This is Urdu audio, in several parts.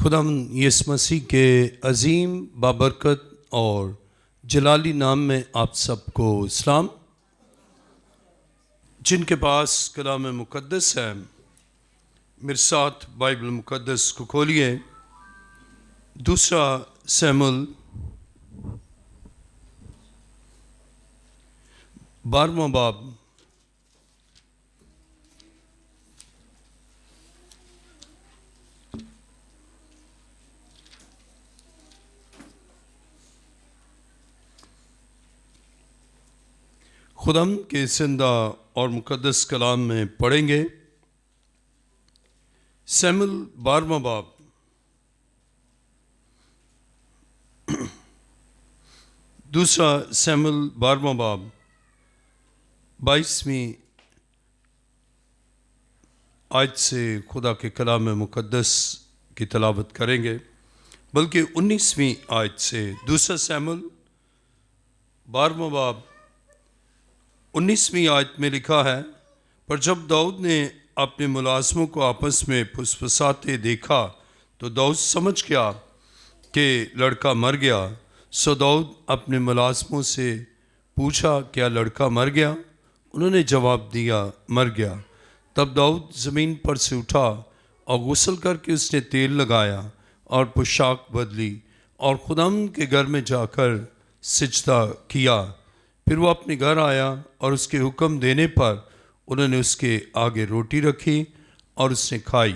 خداوند یسوع مسیح کے عظیم بابرکت اور جلالی نام میں آپ سب کو سلام۔ جن کے پاس کلام مقدس ہے میرے ساتھ بائبل مقدس کو کھولیے، دوسرا سیموئیل 12واں باب۔ خداوند کے زندہ اور مقدس کلام میں پڑھیں گے سیموئیل 12واں باب، دوسرا سیموئیل 12واں باب 22ویں آیت سے خدا کے کلام مقدس کی تلاوت کریں گے، بلکہ 19ویں آیت سے۔ دوسرا سیموئیل 12واں باب 19ویں آیت میں لکھا ہے، پر جب داؤد نے اپنے ملازموں کو آپس میں پھسپھساتے دیکھا تو داؤد سمجھ گیا کہ لڑکا مر گیا۔ سو داؤد اپنے ملازموں سے پوچھا، کیا لڑکا مر گیا؟ انہوں نے جواب دیا، مر گیا۔ تب داؤد زمین پر سے اٹھا اور غسل کر کے اس نے تیل لگایا اور پوشاک بدلی اور خداوند کے گھر میں جا کر سجدہ کیا۔ پھر وہ اپنے گھر آیا اور اس کے حکم دینے پر انہوں نے اس کے آگے روٹی رکھی اور اس نے کھائی۔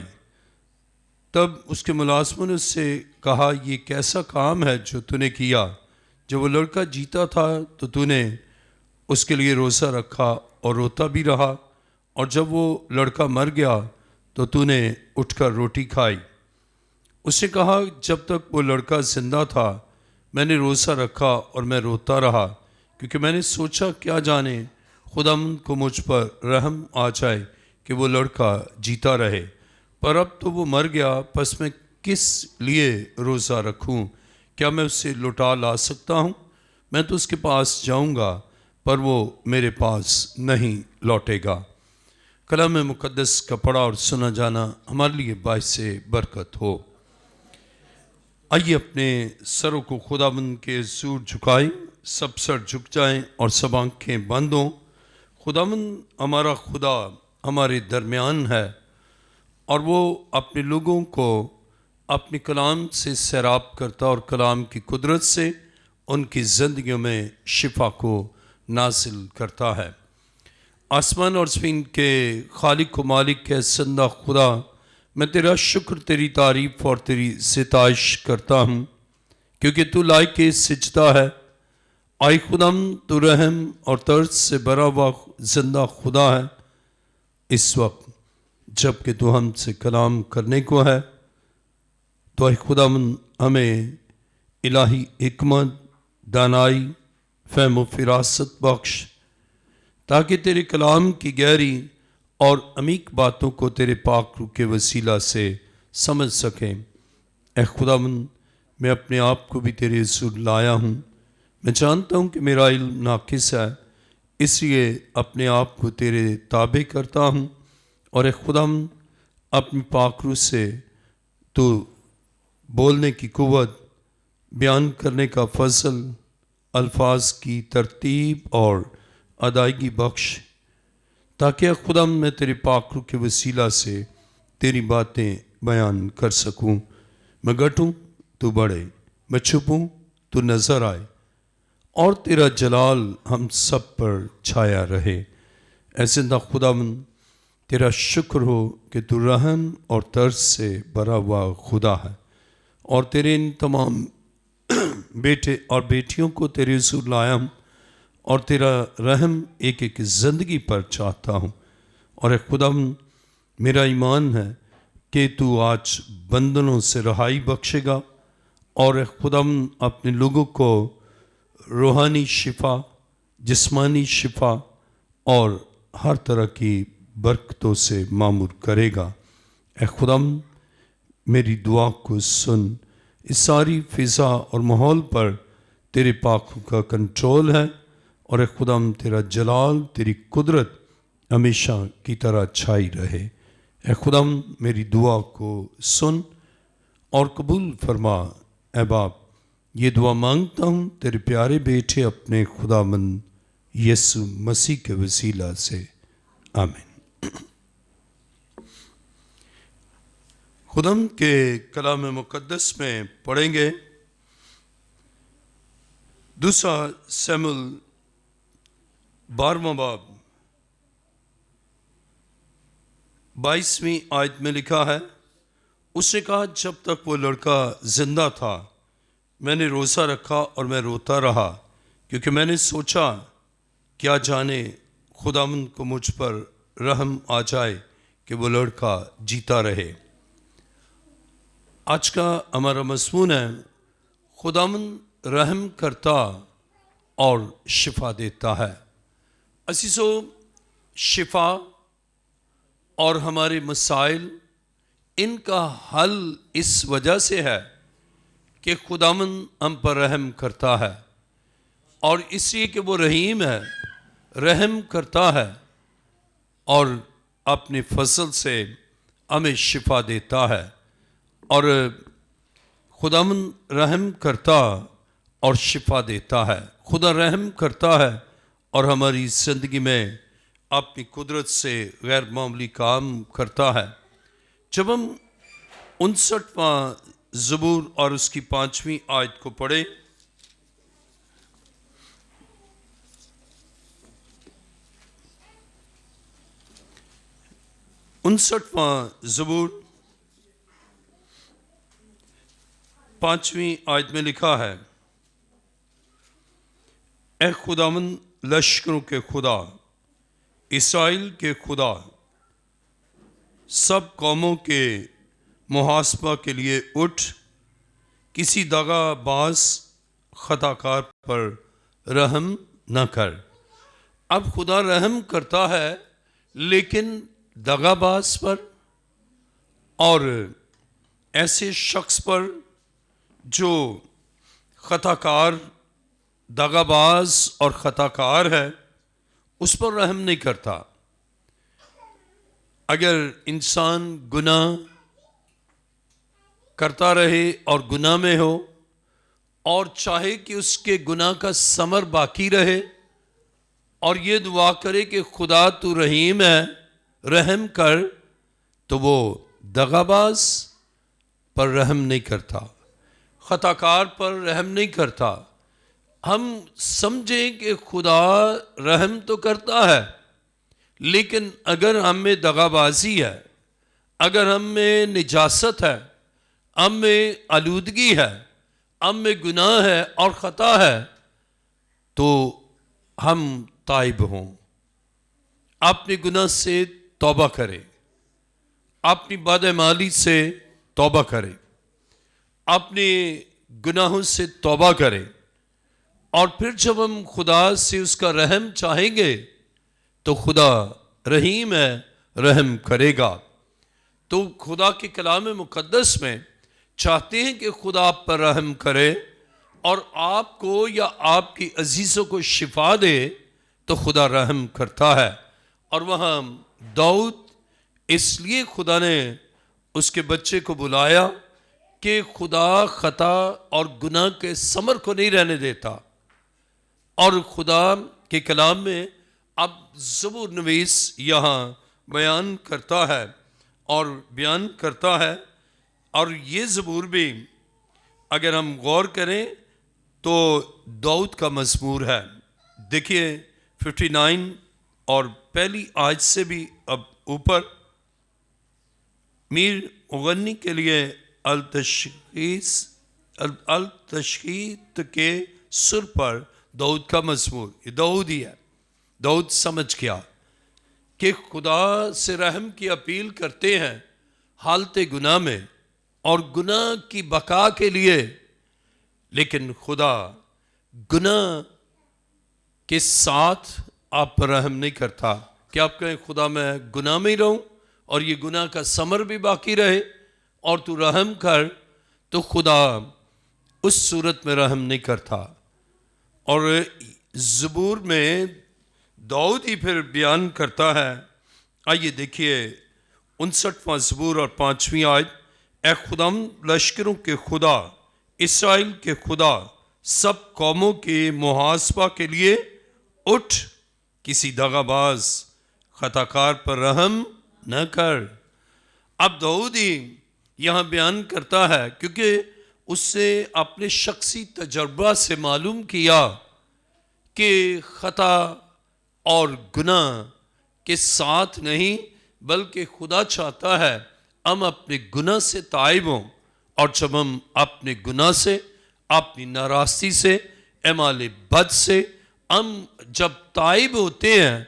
تب اس کے ملازموں نے اس سے کہا، یہ کیسا کام ہے جو تو نے کیا؟ جب وہ لڑکا جیتا تھا تو تو نے اس کے لیے روزہ رکھا اور روتا بھی رہا، اور جب وہ لڑکا مر گیا تو تو نے اٹھ کر روٹی کھائی۔ اس نے کہا، جب تک وہ لڑکا زندہ تھا میں نے روزہ رکھا اور میں روتا رہا، کیونکہ میں نے سوچا کیا جانے خداوند کو مجھ پر رحم آ جائے کہ وہ لڑکا جیتا رہے، پر اب تو وہ مر گیا، پس میں کس لیے روزہ رکھوں؟ کیا میں اسے لوٹا لا سکتا ہوں؟ میں تو اس کے پاس جاؤں گا پر وہ میرے پاس نہیں لوٹے گا۔ کلام مقدس کا پڑھا اور سنا جانا ہمارے لیے باعث برکت ہو۔ آئیے اپنے سروں کو خداوند کے حضور جھکائیں، سب سر جھک جائیں اور سب آنکھیں بند ہوں۔ خداوند ہمارا خدا ہمارے درمیان ہے اور وہ اپنے لوگوں کو اپنے کلام سے سیراب کرتا اور کلام کی قدرت سے ان کی زندگیوں میں شفا کو نازل کرتا ہے۔ آسمان اور زمین کے خالق و مالک کے زندہ خدا، میں تیرا شکر، تیری تعریف اور تیری ستائش کرتا ہوں، کیونکہ تو لائق سجدہ ہے۔ آئی خدام، تو رحم اور طرز سے بھرا ہوا زندہ خدا ہے۔ اس وقت جب کہ تو ہم سے کلام کرنے کو ہے تو اے خداوند ہمیں الہی حکمت، دانائی، فہم و فراست بخش، تاکہ تیرے کلام کی گہری اور عمیق باتوں کو تیرے پاک روح کے وسیلہ سے سمجھ سکیں۔ اے خداوند، میں اپنے آپ کو بھی تیرے حضور لایا ہوں۔ میں جانتا ہوں کہ میرا علم ناقص ہے، اس لیے اپنے آپ کو تیرے تابع کرتا ہوں، اور اے خداوند اپنی پاک روح سے تو بولنے کی قوت، بیان کرنے کا فضل، الفاظ کی ترتیب اور ادائیگی بخش، تاکہ اے خداوند میں تیرے پاک روح کے وسیلہ سے تیری باتیں بیان کر سکوں۔ میں گھٹوں تو بڑھے، میں چھپوں تو نظر آئے، اور تیرا جلال ہم سب پر چھایا رہے۔ اے زندہ خداوند، تیرا شکر ہو کہ تو رحم اور طرز سے بھرا ہوا خدا ہے، اور تیرے ان تمام بیٹے اور بیٹیوں کو تیرے حضور لایا ہوں، اور تیرا رحم ایک ایک زندگی پر چاہتا ہوں۔ اور اے خداوند، میرا ایمان ہے کہ تو آج بندنوں سے رہائی بخشے گا، اور اے خداوند اپنے لوگوں کو روحانی شفا، جسمانی شفا اور ہر طرح کی برکتوں سے معمور کرے گا۔ اے خداوند، میری دعا کو سن۔ اس ساری فضا اور ماحول پر تیرے پاک کا کنٹرول ہے، اور اے خداوند تیرا جلال، تیری قدرت ہمیشہ کی طرح چھائی رہے۔ اے خداوند، میری دعا کو سن اور قبول فرما اے باپ، یہ دعا مانگتا ہوں تیرے پیارے بیٹے اپنے خداوند یسوع مسیح کے وسیلہ سے، آمین۔ خداوند کے کلام مقدس میں پڑھیں گے دوسرا سموئیل 12واں باب 22ویں آیت میں لکھا ہے، اس نے کہا جب تک وہ لڑکا زندہ تھا میں نے روزہ رکھا اور میں روتا رہا، کیونکہ میں نے سوچا کیا جانے خداوند کو مجھ پر رحم آ جائے کہ وہ لڑکا جیتا رہے۔ آج کا ہمارا مضمون ہے خداوند رحم کرتا اور شفا دیتا ہے۔ عزیزو، شفا اور ہمارے مسائل ان کا حل اس وجہ سے ہے کہ خداوند ہم پر رحم کرتا ہے، اور اس لیے کہ وہ رحیم ہے، رحم کرتا ہے اور اپنے فضل سے ہمیں شفا دیتا ہے۔ اور خداوند رحم کرتا اور شفا دیتا ہے۔ خدا رحم کرتا ہے اور ہماری زندگی میں اپنی قدرت سے غیر معمولی کام کرتا ہے۔ جب ہم 59واں زبور اور اس کی 5ویں آیت کو پڑھیں، زبور 5ویں آیت میں لکھا ہے، اے خداوند لشکروں کے خدا، اسرائیل کے خدا، سب قوموں کے محاسبہ کے لیے اٹھ، کسی دغا باز خطا کار پر رحم نہ کر۔ اب خدا رحم کرتا ہے لیکن دغا باز پر اور ایسے شخص پر جو خطا کار، دغا باز اور خطا کار ہے، اس پر رحم نہیں کرتا۔ اگر انسان گناہ کرتا رہے اور گناہ میں ہو اور چاہے کہ اس کے گناہ کا ثمر باقی رہے اور یہ دعا کرے کہ خدا تو رحیم ہے، رحم کر، تو وہ دغا باز پر رحم نہیں کرتا، خطا کار پر رحم نہیں کرتا۔ ہم سمجھیں کہ خدا رحم تو کرتا ہے، لیکن اگر ہم میں دغا بازی ہے، اگر ہم میں نجاست ہے، ہم میں آلودگی ہے، ہم میں گناہ ہے اور خطا ہے، تو ہم تائب ہوں، اپنے گناہ سے توبہ کریں، اپنی بدعمالی سے توبہ کریں، اپنے گناہوں سے توبہ کریں، اور پھر جب ہم خدا سے اس کا رحم چاہیں گے تو خدا رحیم ہے، رحم کرے گا۔ تو خدا کے کلام مقدس میں چاہتے ہیں کہ خدا آپ پر رحم کرے اور آپ کو یا آپ کی عزیزوں کو شفا دے، تو خدا رحم کرتا ہے۔ اور وہاں داؤد، اس لیے خدا نے اس کے بچے کو بلایا کہ خدا خطا اور گناہ کے ثمر کو نہیں رہنے دیتا۔ اور خدا کے کلام میں اب زبور نویس یہاں بیان کرتا ہے اور یہ زبور بھی اگر ہم غور کریں تو داؤد کا مزمور ہے۔ دیکھیے 59 اور پہلی آیت سے بھی اب اوپر، میر مغنی کے لیے التشخیص کے سر پر داؤد کا مزمور، یہ داؤد ہی ہے۔ داؤد سمجھ گیا کہ خدا سے رحم کی اپیل کرتے ہیں حالت گناہ میں اور گناہ کی بقا کے لیے، لیکن خدا گناہ کے ساتھ آپ پر رحم نہیں کرتا کہ آپ کہیں خدا میں گناہ میں ہی رہوں اور یہ گناہ کا ثمر بھی باقی رہے اور تو رحم کر، تو خدا اس صورت میں رحم نہیں کرتا۔ اور زبور میں داؤد ہی پھر بیان کرتا ہے۔ آئیے دیکھیے 59واں زبور اور 5ویں آیت، اے خدم لشکروں کے خدا، اسرائیل کے خدا، سب قوموں کے محاسبہ کے لیے اٹھ، کسی دغا باز خطا کار پر رحم نہ کر۔ اب داؤد ہی یہاں بیان کرتا ہے، کیونکہ اس سے اپنے شخصی تجربہ سے معلوم کیا کہ خطا اور گناہ کے ساتھ نہیں، بلکہ خدا چاہتا ہے ہم اپنے گناہ سے تائب ہوں، اور جب ہم اپنے گناہ سے، اپنی ناراستی سے، اعمال بد سے ہم جب تائب ہوتے ہیں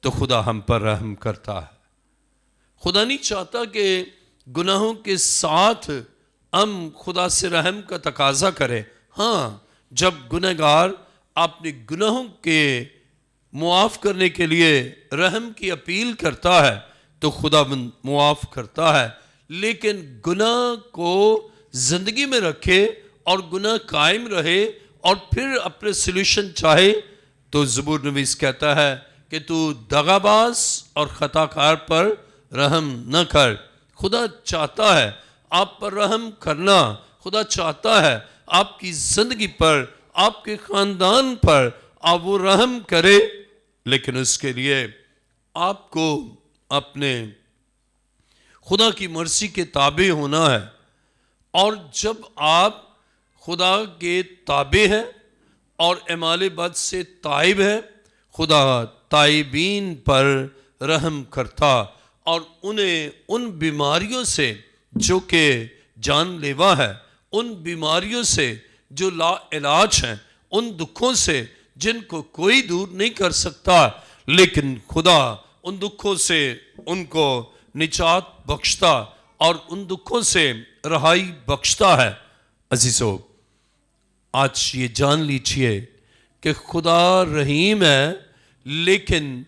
تو خدا ہم پر رحم کرتا ہے۔ خدا نہیں چاہتا کہ گناہوں کے ساتھ ہم خدا سے رحم کا تقاضا کریں۔ ہاں، جب گنہگار اپنے گناہوں کے معاف کرنے کے لیے رحم کی اپیل کرتا ہے تو خدا معاف کرتا ہے، لیکن گناہ کو زندگی میں رکھے اور گناہ قائم رہے اور پھر اپنے سلوشن چاہے تو زبور نویس کہتا ہے کہ تو دغا باز اور خطا کار پر رحم نہ کر۔ خدا چاہتا ہے آپ پر رحم کرنا، خدا چاہتا ہے آپ کی زندگی پر، آپ کے خاندان پر آپ وہ رحم کرے، لیکن اس کے لیے آپ کو اپنے خدا کی مرضی کے تابع ہونا ہے۔ اور جب آپ خدا کے تابع ہیں اور اعمال بد سے تائب ہے، خدا تائبین پر رحم کرتا اور انہیں ان بیماریوں سے جو کہ جان لیوا ہے، ان بیماریوں سے جو لا علاج ہیں، ان دکھوں سے جن کو کوئی دور نہیں کر سکتا، لیکن خدا ان دکھوں سے ان کو نجات بخشتا اور ان دکھوں سے رہائی بخشتا ہے۔ عزیزو، آج یہ جان لیجئے کہ خدا رحیم ہے، لیکن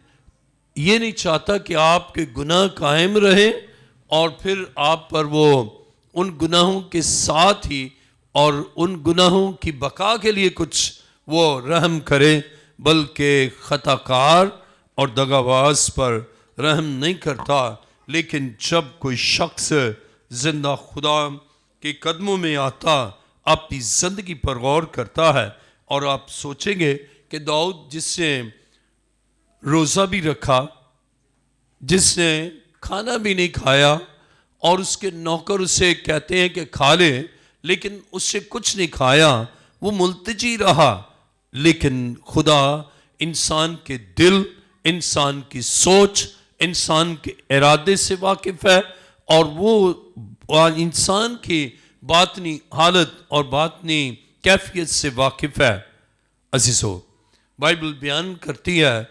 یہ نہیں چاہتا کہ آپ کے گناہ قائم رہے اور پھر آپ پر وہ ان گناہوں کے ساتھ ہی اور ان گناہوں کی بقا کے لیے کچھ وہ رحم کرے، بلکہ خطا کار اور دغاباز پر رحم نہیں کرتا۔ لیکن جب کوئی شخص زندہ خدا کے قدموں میں آتا، اپنی زندگی پر غور کرتا ہے، اور آپ سوچیں گے کہ داؤد جس نے روزہ بھی رکھا، جس نے کھانا بھی نہیں کھایا، اور اس کے نوکر اسے کہتے ہیں کہ کھا لے، لیکن اس سے کچھ نہیں کھایا، وہ ملتجی رہا، لیکن خدا انسان کے دل، انسان کی سوچ، انسان کے ارادے سے واقف ہے، اور وہ انسان کی باطنی حالت اور باطنی کیفیت سے واقف ہے۔ عزیزو، بائبل بیان کرتی ہے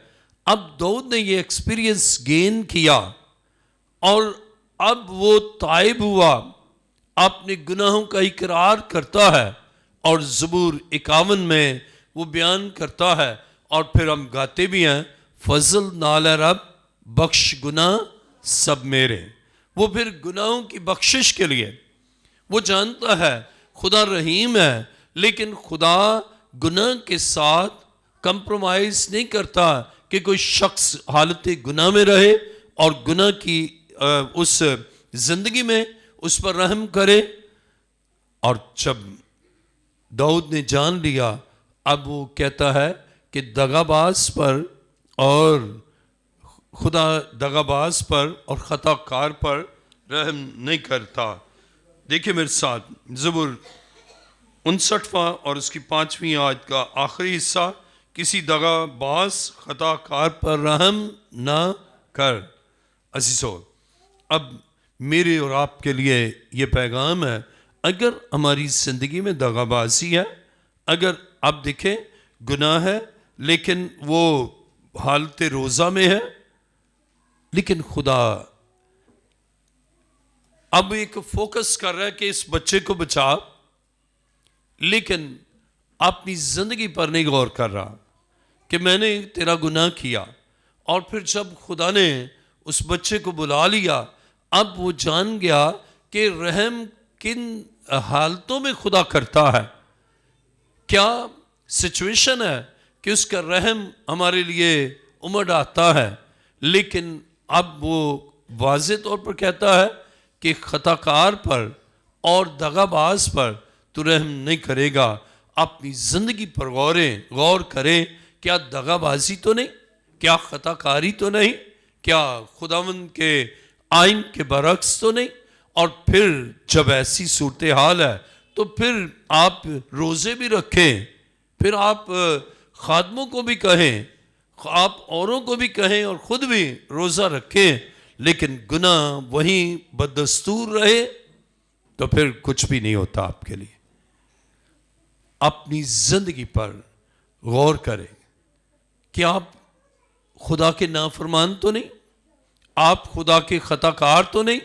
اب داؤد نے یہ ایکسپیرینس گین کیا اور اب وہ تائب ہوا، اپنے گناہوں کا اقرار کرتا ہے، اور زبور 51 میں وہ بیان کرتا ہے، اور پھر ہم گاتے بھی ہیں، فضل نال رب بخش گناہ سب میرے۔ وہ پھر گناہوں کی بخشش کے لیے وہ جانتا ہے خدا رحیم ہے، لیکن خدا گناہ کے ساتھ کمپرومائز نہیں کرتا کہ کوئی شخص حالت گناہ میں رہے اور گناہ کی اس زندگی میں اس پر رحم کرے۔ اور جب داؤد نے جان لیا، اب وہ کہتا ہے کہ دغاباز پر اور خدا دغاباز پر اور خطا کار پر رحم نہیں کرتا۔ دیکھیں میرے ساتھ زبور 59 اور اس کی 5ویں آیت کا آخری حصہ، کسی دغاباز خطا کار پر رحم نہ کر۔ عزیزو، اب میرے اور آپ کے لیے یہ پیغام ہے، اگر ہماری زندگی میں دغابازی ہے، اگر آپ دیکھیں گناہ ہے لیکن وہ حالت روزہ میں ہے، لیکن خدا اب ایک فوکس کر رہا ہے کہ اس بچے کو بچا، لیکن اپنی زندگی پر نہیں غور کر رہا کہ میں نے تیرا گناہ کیا۔ اور پھر جب خدا نے اس بچے کو بلا لیا، اب وہ جان گیا کہ رحم کن حالتوں میں خدا کرتا ہے، کیا سچویشن ہے کہ اس کا رحم ہمارے لیے امڑ آتا ہے، لیکن اب وہ واضح طور پر کہتا ہے کہ خطا کار پر اور دغا باز پر تو رحم نہیں کرے گا. اپنی زندگی پر غور کریں. کیا دغا بازی تو نہیں؟ کیا خطا کاری تو نہیں؟ کیا خداوند کے آئین کے برعکس تو نہیں؟ اور پھر جب ایسی صورتحال ہے تو پھر آپ روزے بھی رکھیں، پھر آپ خادموں کو بھی کہیں، آپ اوروں کو بھی کہیں اور خود بھی روزہ رکھیں، لیکن گناہ وہیں بدستور رہے تو پھر کچھ بھی نہیں ہوتا آپ کے لیے. اپنی زندگی پر غور کریں. کیا آپ خدا کے نافرمان تو نہیں؟ آپ خدا کے خطا کار تو نہیں؟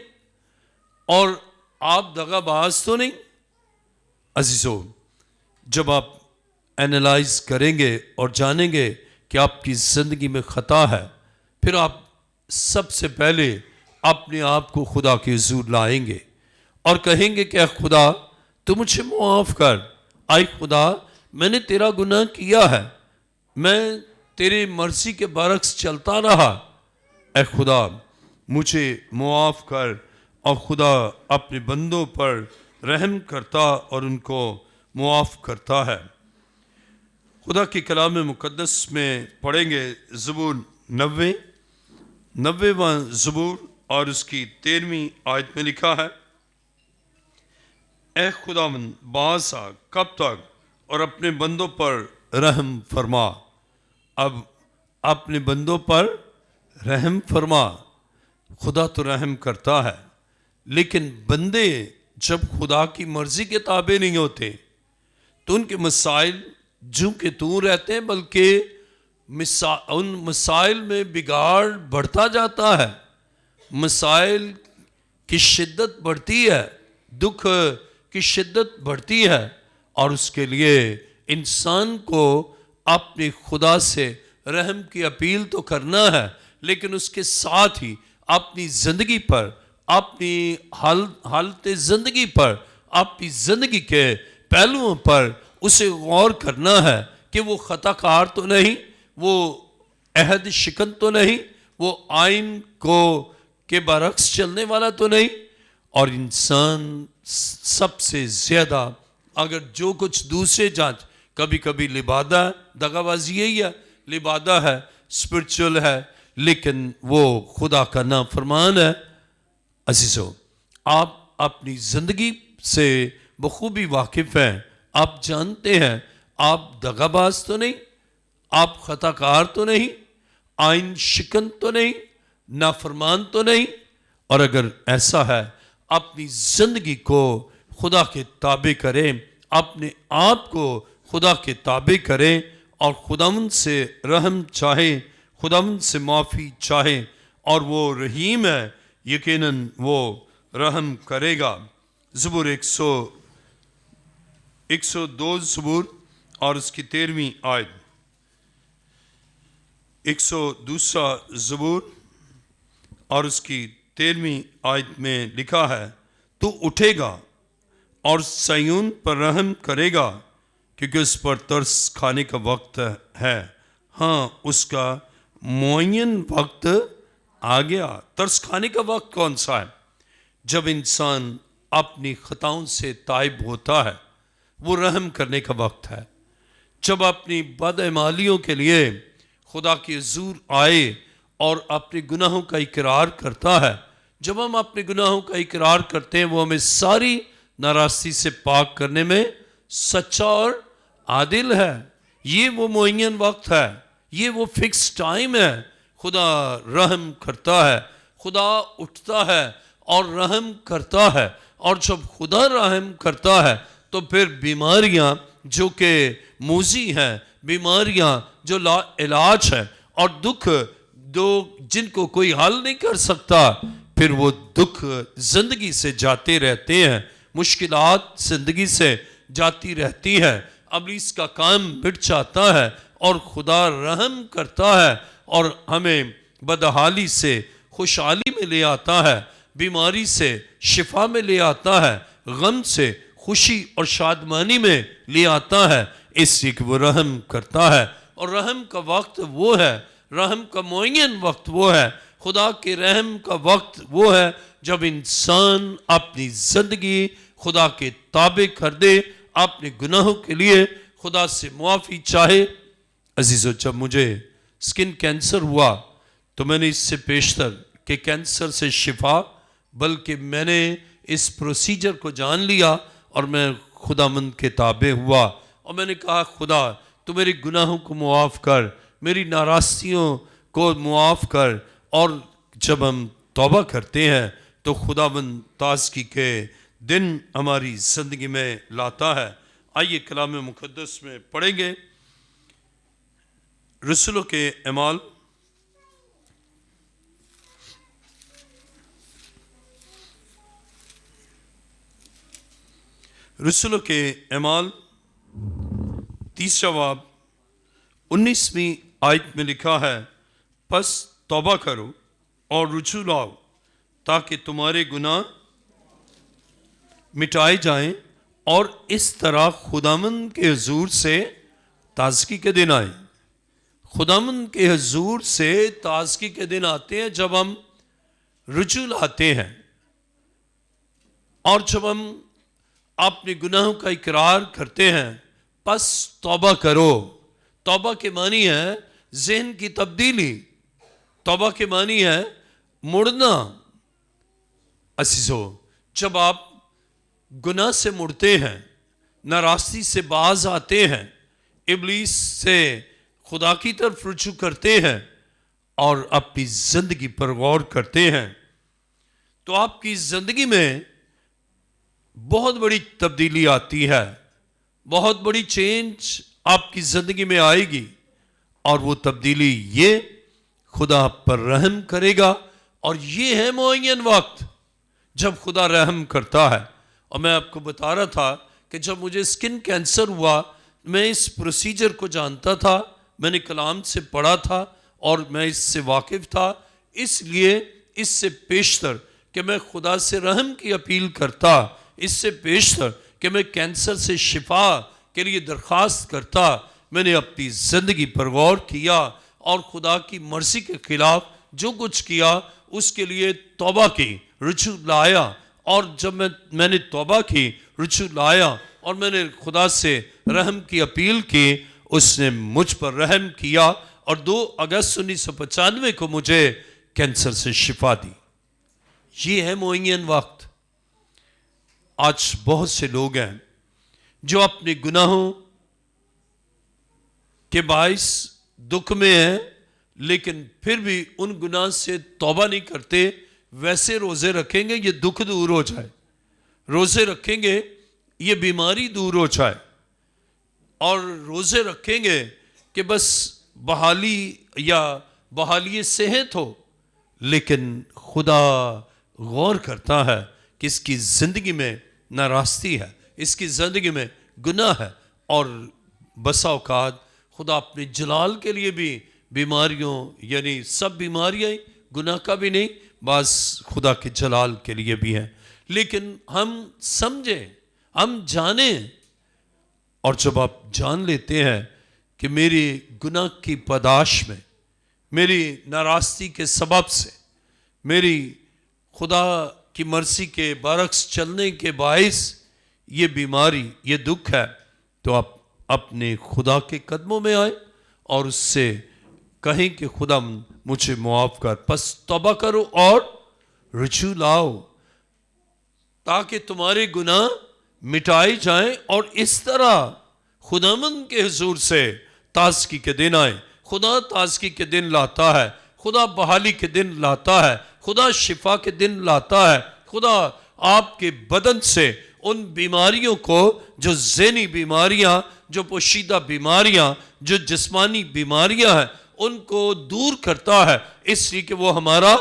اور آپ دغا باز تو نہیں؟ عزیزو، جب آپ اینالائز کریں گے اور جانیں گے کہ آپ کی زندگی میں خطا ہے، پھر آپ سب سے پہلے اپنے آپ کو خدا کے حضور لائیں گے اور کہیں گے کہ اے خدا تو مجھے معاف کر. اے خدا میں نے تیرا گناہ کیا ہے، میں تیرے مرضی کے برعکس چلتا رہا، اے خدا مجھے معاف کر. اور خدا اپنے بندوں پر رحم کرتا اور ان کو معاف کرتا ہے. خدا کی کلام مقدس میں پڑھیں گے زبور 90واں زبور اور اس کی 13ویں آیت میں لکھا ہے، اے خداوند باز آ کب تک اور اپنے بندوں پر رحم فرما. اب اپنے بندوں پر رحم فرما. خدا تو رحم کرتا ہے، لیکن بندے جب خدا کی مرضی کے تابع نہیں ہوتے تو ان کے مسائل جو کہ تو رہتے ہیں، بلکہ ان مسائل میں بگاڑ بڑھتا جاتا ہے، مسائل کی شدت بڑھتی ہے، دکھ کی شدت بڑھتی ہے، اور اس کے لیے انسان کو اپنے خدا سے رحم کی اپیل تو کرنا ہے، لیکن اس کے ساتھ ہی اپنی زندگی پر، اپنی حالت زندگی پر، اپنی زندگی کے پہلوؤں پر اسے غور کرنا ہے کہ وہ خطا کار تو نہیں، وہ عہد شکن تو نہیں، وہ آئین کے برعکس چلنے والا تو نہیں. اور انسان سب سے زیادہ اگر جو کچھ دوسرے جانچ، کبھی کبھی لبادہ دغا بازی یہی ہے، لبادہ ہے، اسپرچل ہے، لیکن وہ خدا کا نافرمان ہے. عزیزو، آپ اپنی زندگی سے بخوبی واقف ہیں. آپ جانتے ہیں آپ دغا باز تو نہیں، آپ خطا کار تو نہیں، آئین شکن تو نہیں، نافرمان تو نہیں. اور اگر ایسا ہے اپنی زندگی کو خدا کے تابع کریں، اپنے آپ کو خدا کے تابع کریں اور خداوند سے رحم چاہیں، خداوند سے معافی چاہیں، اور وہ رحیم ہے، یقیناً وہ رحم کرے گا. زبور 102 زبور اور اس کی 13ویں آیت. 102 زبور اور اس کی 13ویں آیت میں لکھا ہے، تو اٹھے گا اور سیون پر رحم کرے گا، کیونکہ اس پر ترس کھانے کا وقت ہے. ہاں، اس کا معین وقت آ گیا. ترس کھانے کا وقت کون سا ہے؟ جب انسان اپنی خطاؤں سے تائب ہوتا ہے، وہ رحم کرنے کا وقت ہے. جب اپنی بدعمالیوں کے لیے خدا کے حضور آئے اور اپنے گناہوں کا اقرار کرتا ہے، جب ہم اپنے گناہوں کا اقرار کرتے ہیں، وہ ہمیں ساری ناراستی سے پاک کرنے میں سچا اور عادل ہے. یہ وہ معین وقت ہے، یہ وہ فکس ٹائم ہے. خدا رحم کرتا ہے، خدا اٹھتا ہے اور رحم کرتا ہے. اور جب خدا رحم کرتا ہے تو پھر بیماریاں جو کہ موذی ہیں، بیماریاں جو لا علاج ہیں، اور دکھ جن کو کوئی حل نہیں کر سکتا، پھر وہ دکھ زندگی سے جاتے رہتے ہیں، مشکلات زندگی سے جاتی رہتی ہیں. ابلیس کا کام مٹ جاتا ہے اور خدا رحم کرتا ہے اور ہمیں بدحالی سے خوشحالی میں لے آتا ہے، بیماری سے شفا میں لے آتا ہے، غم سے خوشی اور شادمانی میں لے آتا ہے، اس لیے کہ وہ رحم کرتا ہے. اور رحم کا وقت وہ ہے، رحم کا معین وقت وہ ہے، خدا کے رحم کا وقت وہ ہے جب انسان اپنی زندگی خدا کے تابع کر دے، اپنے گناہوں کے لیے خدا سے معافی چاہے۔ عزیزو، جب مجھے سکن کینسر ہوا تو میں نے اس سے پیشتر کہ کینسر سے شفا، بلکہ میں نے اس پروسیجر کو جان لیا اور میں خداوند کے تابع ہوا، اور میں نے کہا خدا تو میری گناہوں کو معاف کر، میری ناراضیوں کو معاف کر۔ اور جب ہم توبہ کرتے ہیں تو خداوند تازگی کے دن ہماری زندگی میں لاتا ہے۔ آئیے کلام مقدس میں پڑھیں گے رسولوں کے اعمال رسولوں کے اعمال 30واں باب 19ویں آیت میں لکھا ہے، پس توبہ کرو اور رجوع لاؤ تاکہ تمہارے گناہ مٹائے جائیں، اور اس طرح خداوند کے حضور سے تازگی کے دن آئے۔ خداوند کے حضور سے تازگی کے دن آتے ہیں جب ہم رجوع لاتے ہیں، اور جب ہم اپنے گناہوں کا اقرار کرتے ہیں، پس توبہ کرو۔ توبہ کے معنی ہے ذہن کی تبدیلی، توبہ کے معنی ہے مڑنا۔ عزیزو، جب آپ گناہ سے مڑتے ہیں، ناراستی سے باز آتے ہیں، ابلیس سے خدا کی طرف رجوع کرتے ہیں اور اپنی زندگی پر غور کرتے ہیں، تو آپ کی زندگی میں بہت بڑی تبدیلی آتی ہے، بہت بڑی چینج آپ کی زندگی میں آئے گی۔ اور وہ تبدیلی یہ خدا آپ پر رحم کرے گا، اور یہ ہے معین وقت جب خدا رحم کرتا ہے۔ اور میں آپ کو بتا رہا تھا کہ جب مجھے سکن کینسر ہوا، میں اس پروسیجر کو جانتا تھا، میں نے کلام سے پڑھا تھا اور میں اس سے واقف تھا، اس لیے اس سے پیشتر کہ میں خدا سے رحم کی اپیل کرتا، اس سے پیشتر کہ میں کینسر سے شفا کے لیے درخواست کرتا، میں نے اپنی زندگی پر غور کیا اور خدا کی مرضی کے خلاف جو کچھ کیا اس کے لیے توبہ کی، رجوع لایا۔ اور جب میں نے توبہ کی، رجوع لایا اور میں نے خدا سے رحم کی اپیل کی، اس نے مجھ پر رحم کیا اور 2 اگست 1995 کو مجھے کینسر سے شفا دی۔ یہ ہے معین وقت۔ آج بہت سے لوگ ہیں جو اپنے گناہوں کے باعث دکھ میں ہیں، لیکن پھر بھی ان گناہ سے توبہ نہیں کرتے۔ ویسے روزے رکھیں گے یہ دکھ دور ہو جائے، روزے رکھیں گے یہ بیماری دور ہو جائے، اور روزے رکھیں گے کہ بس بحالی صحت ہو، لیکن خدا غور کرتا ہے کہ اس کی زندگی میں ناراستی ہے، اس کی زندگی میں گناہ ہے، اور بسا اوقات خدا اپنے جلال کے لیے بھی بیماریوں، یعنی سب بیماریاں گناہ کا بھی نہیں، بعض خدا کے جلال کے لیے بھی ہیں، لیکن ہم سمجھیں، ہم جانیں۔ اور جب آپ جان لیتے ہیں کہ میری گناہ کی پاداش میں، میری ناراستی کے سبب سے، میری خدا کی مرضی کے برعکس چلنے کے باعث یہ بیماری، یہ دکھ ہے، تو آپ اپنے خدا کے قدموں میں آئے اور اس سے کہیں کہ خدا مجھے معاف کر، پس توبہ کرو اور رجوع لاؤ تاکہ تمہارے گناہ مٹائے جائیں، اور اس طرح خداوند کے حضور سے تازگی کے دن آئے۔ خدا تازگی کے دن لاتا ہے، خدا بحالی کے دن لاتا ہے، خدا شفا کے دن لاتا ہے۔ خدا آپ کے بدن سے ان بیماریوں کو، جو ذہنی بیماریاں، جو پوشیدہ بیماریاں، جو جسمانی بیماریاں ہیں، ان کو دور کرتا ہے، اس لیے کہ وہ ہمارا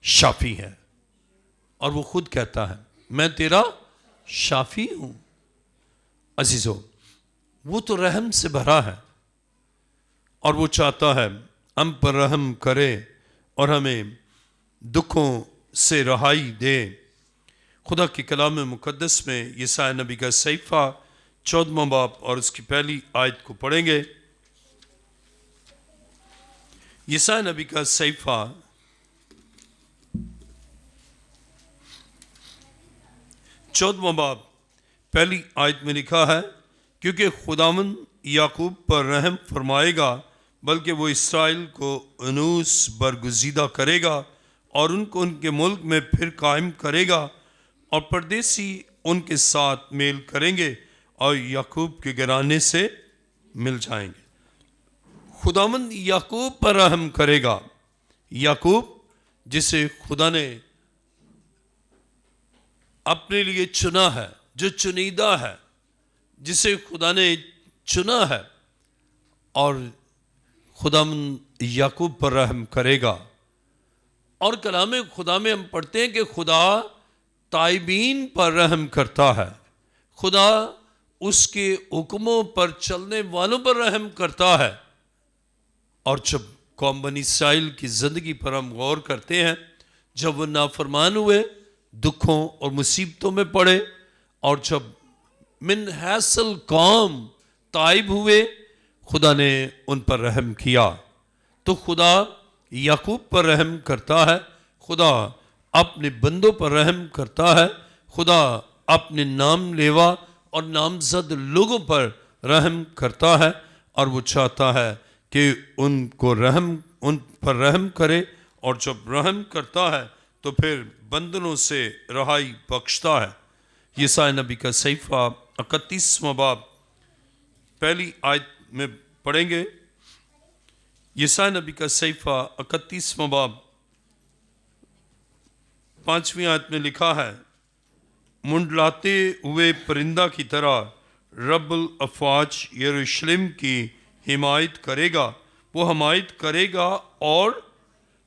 شافی ہے۔ اور وہ خود کہتا ہے میں تیرا شافی ہوں۔ عزیزو، وہ تو رحم سے بھرا ہے، اور وہ چاہتا ہے ہم پر رحم کرے اور ہمیں دکھوں سے رہائی دے۔ خدا کی کلام مقدس میں یسایا نبی کا صحیفہ 14واں باب اور اس کی پہلی آیت کو پڑھیں گے۔ یسایا نبی کا صحیفہ 14واں باب پہلی آیت میں لکھا ہے کیونکہ خداوند یعقوب پر رحم فرمائے گا بلکہ وہ اسرائیل کو انوس برگزیدہ کرے گا اور ان کو ان کے ملک میں پھر قائم کرے گا اور پردیسی ان کے ساتھ میل کریں گے اور یعقوب کے گھرانے سے مل جائیں گے۔ خداوند یعقوب پر رحم کرے گا، یعقوب جسے خدا نے اپنے لیے چنا ہے، جو چنیدہ ہے، جسے خدا نے چنا ہے، اور خداوند یعقوب پر رحم کرے گا۔ اور کلام خدا میں ہم پڑھتے ہیں کہ خدا تائبین پر رحم کرتا ہے، خدا اس کے حکموں پر چلنے والوں پر رحم کرتا ہے۔ اور جب قوم بنی اسرائیل کی زندگی پر ہم غور کرتے ہیں، جب وہ نافرمان ہوئے، دکھوں اور مصیبتوں میں پڑے، اور جب من حیث قوم تائب ہوئے، خدا نے ان پر رحم کیا۔ تو خدا یعقوب پر رحم کرتا ہے، خدا اپنے بندوں پر رحم کرتا ہے، خدا اپنے نام لیوا اور نامزد لوگوں پر رحم کرتا ہے، اور وہ چاہتا ہے کہ ان پر رحم کرے، اور جب رحم کرتا ہے تو پھر بندنوں سے رہائی بخشتا ہے۔ یسائی نبی کا صحیفہ 31واں باب پہلی آیت میں پڑھیں گے۔ یسائی نبی کا صحیفہ 31واں باب 5ویں آیت میں لکھا ہے، منڈلاتے ہوئے پرندہ کی طرح رب الافواج یروشلم کی حمایت کرے گا، وہ حمایت کرے گا اور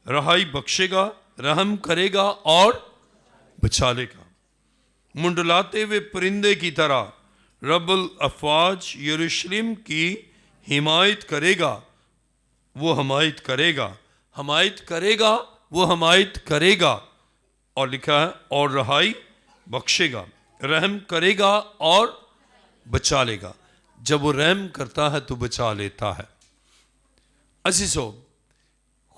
رہائی بخشے گا، رحم کرے گا اور بچا لے گا۔ منڈلاتے ہوئے پرندے کی طرح رب الافواج یروشلم کی حمایت کرے گا، وہ حمایت کرے گا، حمایت کرے گا، وہ حمایت کرے گا، اور لکھا ہے اور رہائی بخشے گا، رحم کرے گا اور بچا لے گا۔ جب وہ رحم کرتا ہے تو بچا لیتا ہے۔ عزیزو،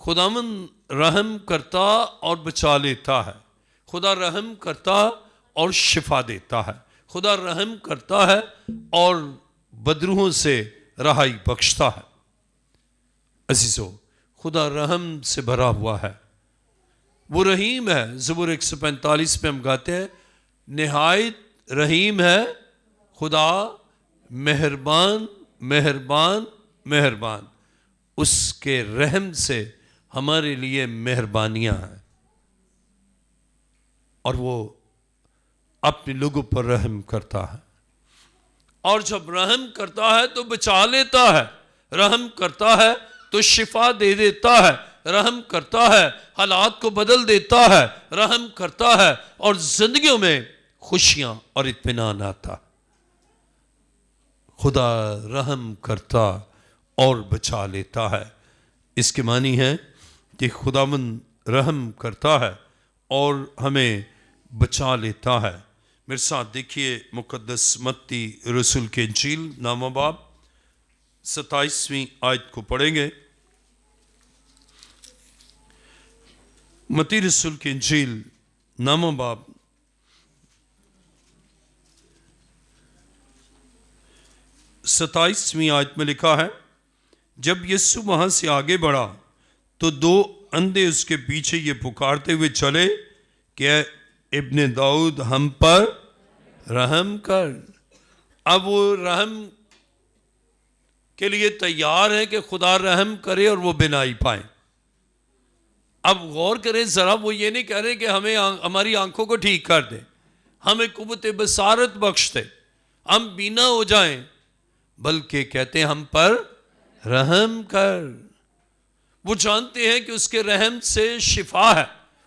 خداوند رحم کرتا اور بچا لیتا ہے، خدا رحم کرتا اور شفا دیتا ہے، خدا رحم کرتا ہے اور بدروحوں سے رہائی بخشتا ہے۔ عزیزو، خدا رحم سے بھرا ہوا ہے، وہ رحیم ہے۔ زبور 145 میں ہم گاتے ہیں، نہایت رحیم ہے خدا، مہربان مہربان مہربان، اس کے رحم سے ہمارے لیے مہربانیاں ہیں، اور وہ اپنے لوگوں پر رحم کرتا ہے، اور جب رحم کرتا ہے تو بچا لیتا ہے، رحم کرتا ہے تو شفا دے دیتا ہے، رحم کرتا ہے حالات کو بدل دیتا ہے، رحم کرتا ہے اور زندگیوں میں خوشیاں اور اطمینان آتا۔ خدا رحم کرتا اور بچا لیتا ہے۔ اس کے معنی ہے کہ خداوند رحم کرتا ہے اور ہمیں بچا لیتا ہے۔ میرے ساتھ دیکھیے مقدس متی رسول کے انجیل نامہ باب 27ویں آیت کو پڑھیں گے۔ متی رسول کی انجیل نامہ باب 27ویں آیت میں لکھا ہے، جب یسوع وہاں سے آگے بڑھا تو دو اندھے اس کے پیچھے یہ پکارتے ہوئے چلے کہ اے ابن داؤد ہم پر رحم کر۔ اب وہ رحم کے لیے تیار ہے کہ خدا رحم کرے اور وہ بینائی پائیں۔ اب غور کریں ذرا، وہ یہ نہیں کہہ رہے کہ ہمیں ہماری آنکھوں کو ٹھیک کر دے، ہمیں قوت بصارت بخش دے، ہم بینا ہو جائیں، بلکہ کہتے ہیں ہم پر رحم کر۔ وہ جانتے ہیں کہ اس کے رحم سے شفا ہے،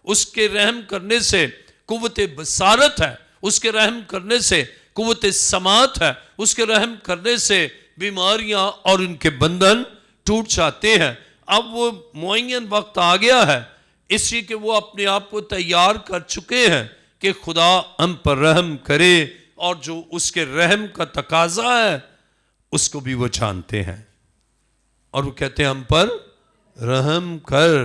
اس کے رحم کرنے سے قوت بصارت ہے، اس کے رحم کرنے سے قوت سماعت ہے، اس کے رحم کرنے سے بیماریاں اور ان کے بندھن ٹوٹ جاتے ہیں۔ اب وہ معین وقت آ گیا ہے، اس لیے کہ وہ اپنے آپ کو تیار کر چکے ہیں کہ خدا ہم پر رحم کرے، اور جو اس کے رحم کا تقاضا ہے اس کو بھی وہ جانتے ہیں، اور وہ کہتے ہیں ہم پر رحم کر۔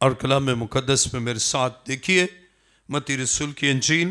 اور کلام مقدس میں میرے ساتھ دیکھیے متی رسول کی انجیل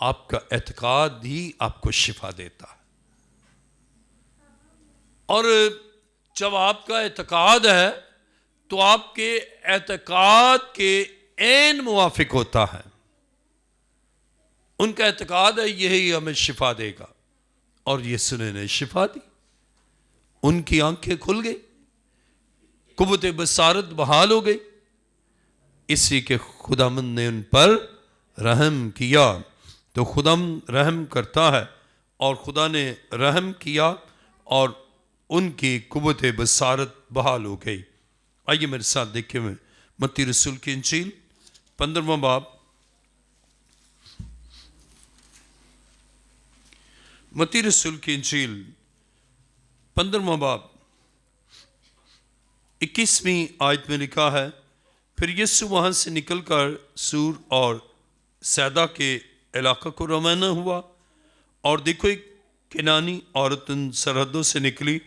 آپ کا اعتقاد ہی آپ کو شفا دیتا ہے. اور جب آپ کا اعتقاد ہے تو آپ کے اعتقاد کے عین موافق ہوتا ہے. ان کا اعتقاد ہے یہی ہمیں شفا دے گا، اور یسوع نے شفا دی. ان کی آنکھیں کھل گئی، قوت بصارت بحال ہو گئی، اسی کے خداوند نے ان پر رحم کیا. تو خداوند رحم کرتا ہے، اور خدا نے رحم کیا اور ان کی قوت بصارت بحال ہو گئی. آئیے میرے ساتھ دیکھیں متی رسول کی انجیل 15واں باب، متی رسول کی انجیل 15واں باب 21ویں آیت میں لکھا ہے، پھر یسوع وہاں سے نکل کر سور اور سیدا کے علاقہ کو روانہ ہوا، اور دیکھو ایک کنانی عورت ان سرحدوں سے نکلی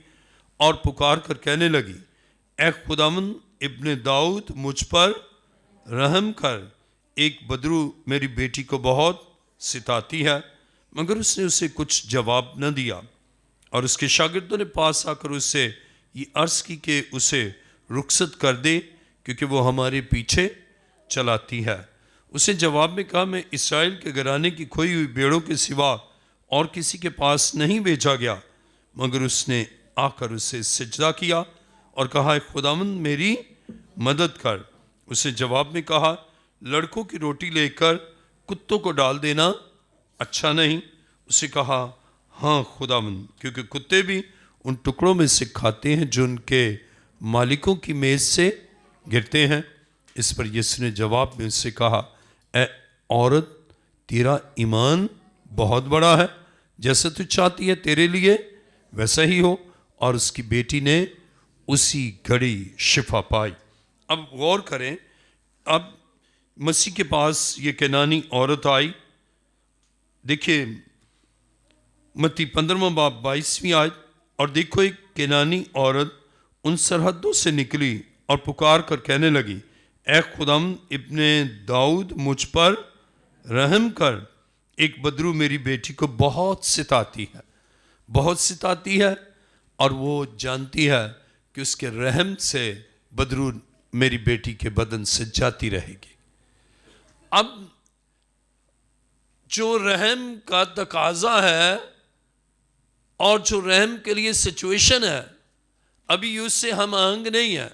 اور پکار کر کہنے لگی، اے خداوند ابن داؤد مجھ پر رحم کر، ایک بدرو میری بیٹی کو بہت ستاتی ہے. مگر اس نے اسے کچھ جواب نہ دیا. اور اس کے شاگردوں نے پاس آ کر اس سے یہ عرض کی کہ اسے رخصت کر دے، کیونکہ وہ ہمارے پیچھے چلاتی ہے. اس نے جواب میں کہا، میں اسرائیل کے گھرانے کی کھوئی ہوئی بھیڑوں کے سوا اور کسی کے پاس نہیں بھیجا گیا. مگر اس نے آ کر اسے سجدہ کیا اور کہا، اے خداوند میری مدد کر. اس نے جواب میں کہا، لڑکوں کی روٹی لے کر کتوں کو ڈال دینا اچھا نہیں. اسے کہا، ہاں خداوند، کیونکہ کتے بھی ان ٹکڑوں میں سے کھاتے ہیں جو ان کے مالکوں کی میز سے گرتے ہیں. اس پر یسوع نے جواب میں اس سے کہا، اے عورت تیرا ایمان بہت بڑا ہے، جیسا تو چاہتی ہے تیرے لیے ویسا ہی ہو. اور اس کی بیٹی نے اسی گھڑی شفا پائی. اب غور کریں، اب مسیح کے پاس یہ کینانی عورت آئی. دیکھیے متی 15واں باب 22ویں آیت، اور دیکھو ایک کینانی عورت ان سرحدوں سے نکلی اور پکار کر کہنے لگی، اے خداوند ابن داؤد مجھ پر رحم کر، ایک بدرو میری بیٹی کو بہت ستاتی ہے، اور وہ جانتی ہے کہ اس کے رحم سے بدرو میری بیٹی کے بدن سے جاتی رہے گی. اب جو رحم کا تقاضا ہے اور جو رحم کے لیے سچویشن ہے، ابھی اس سے ہم آہنگ نہیں ہے،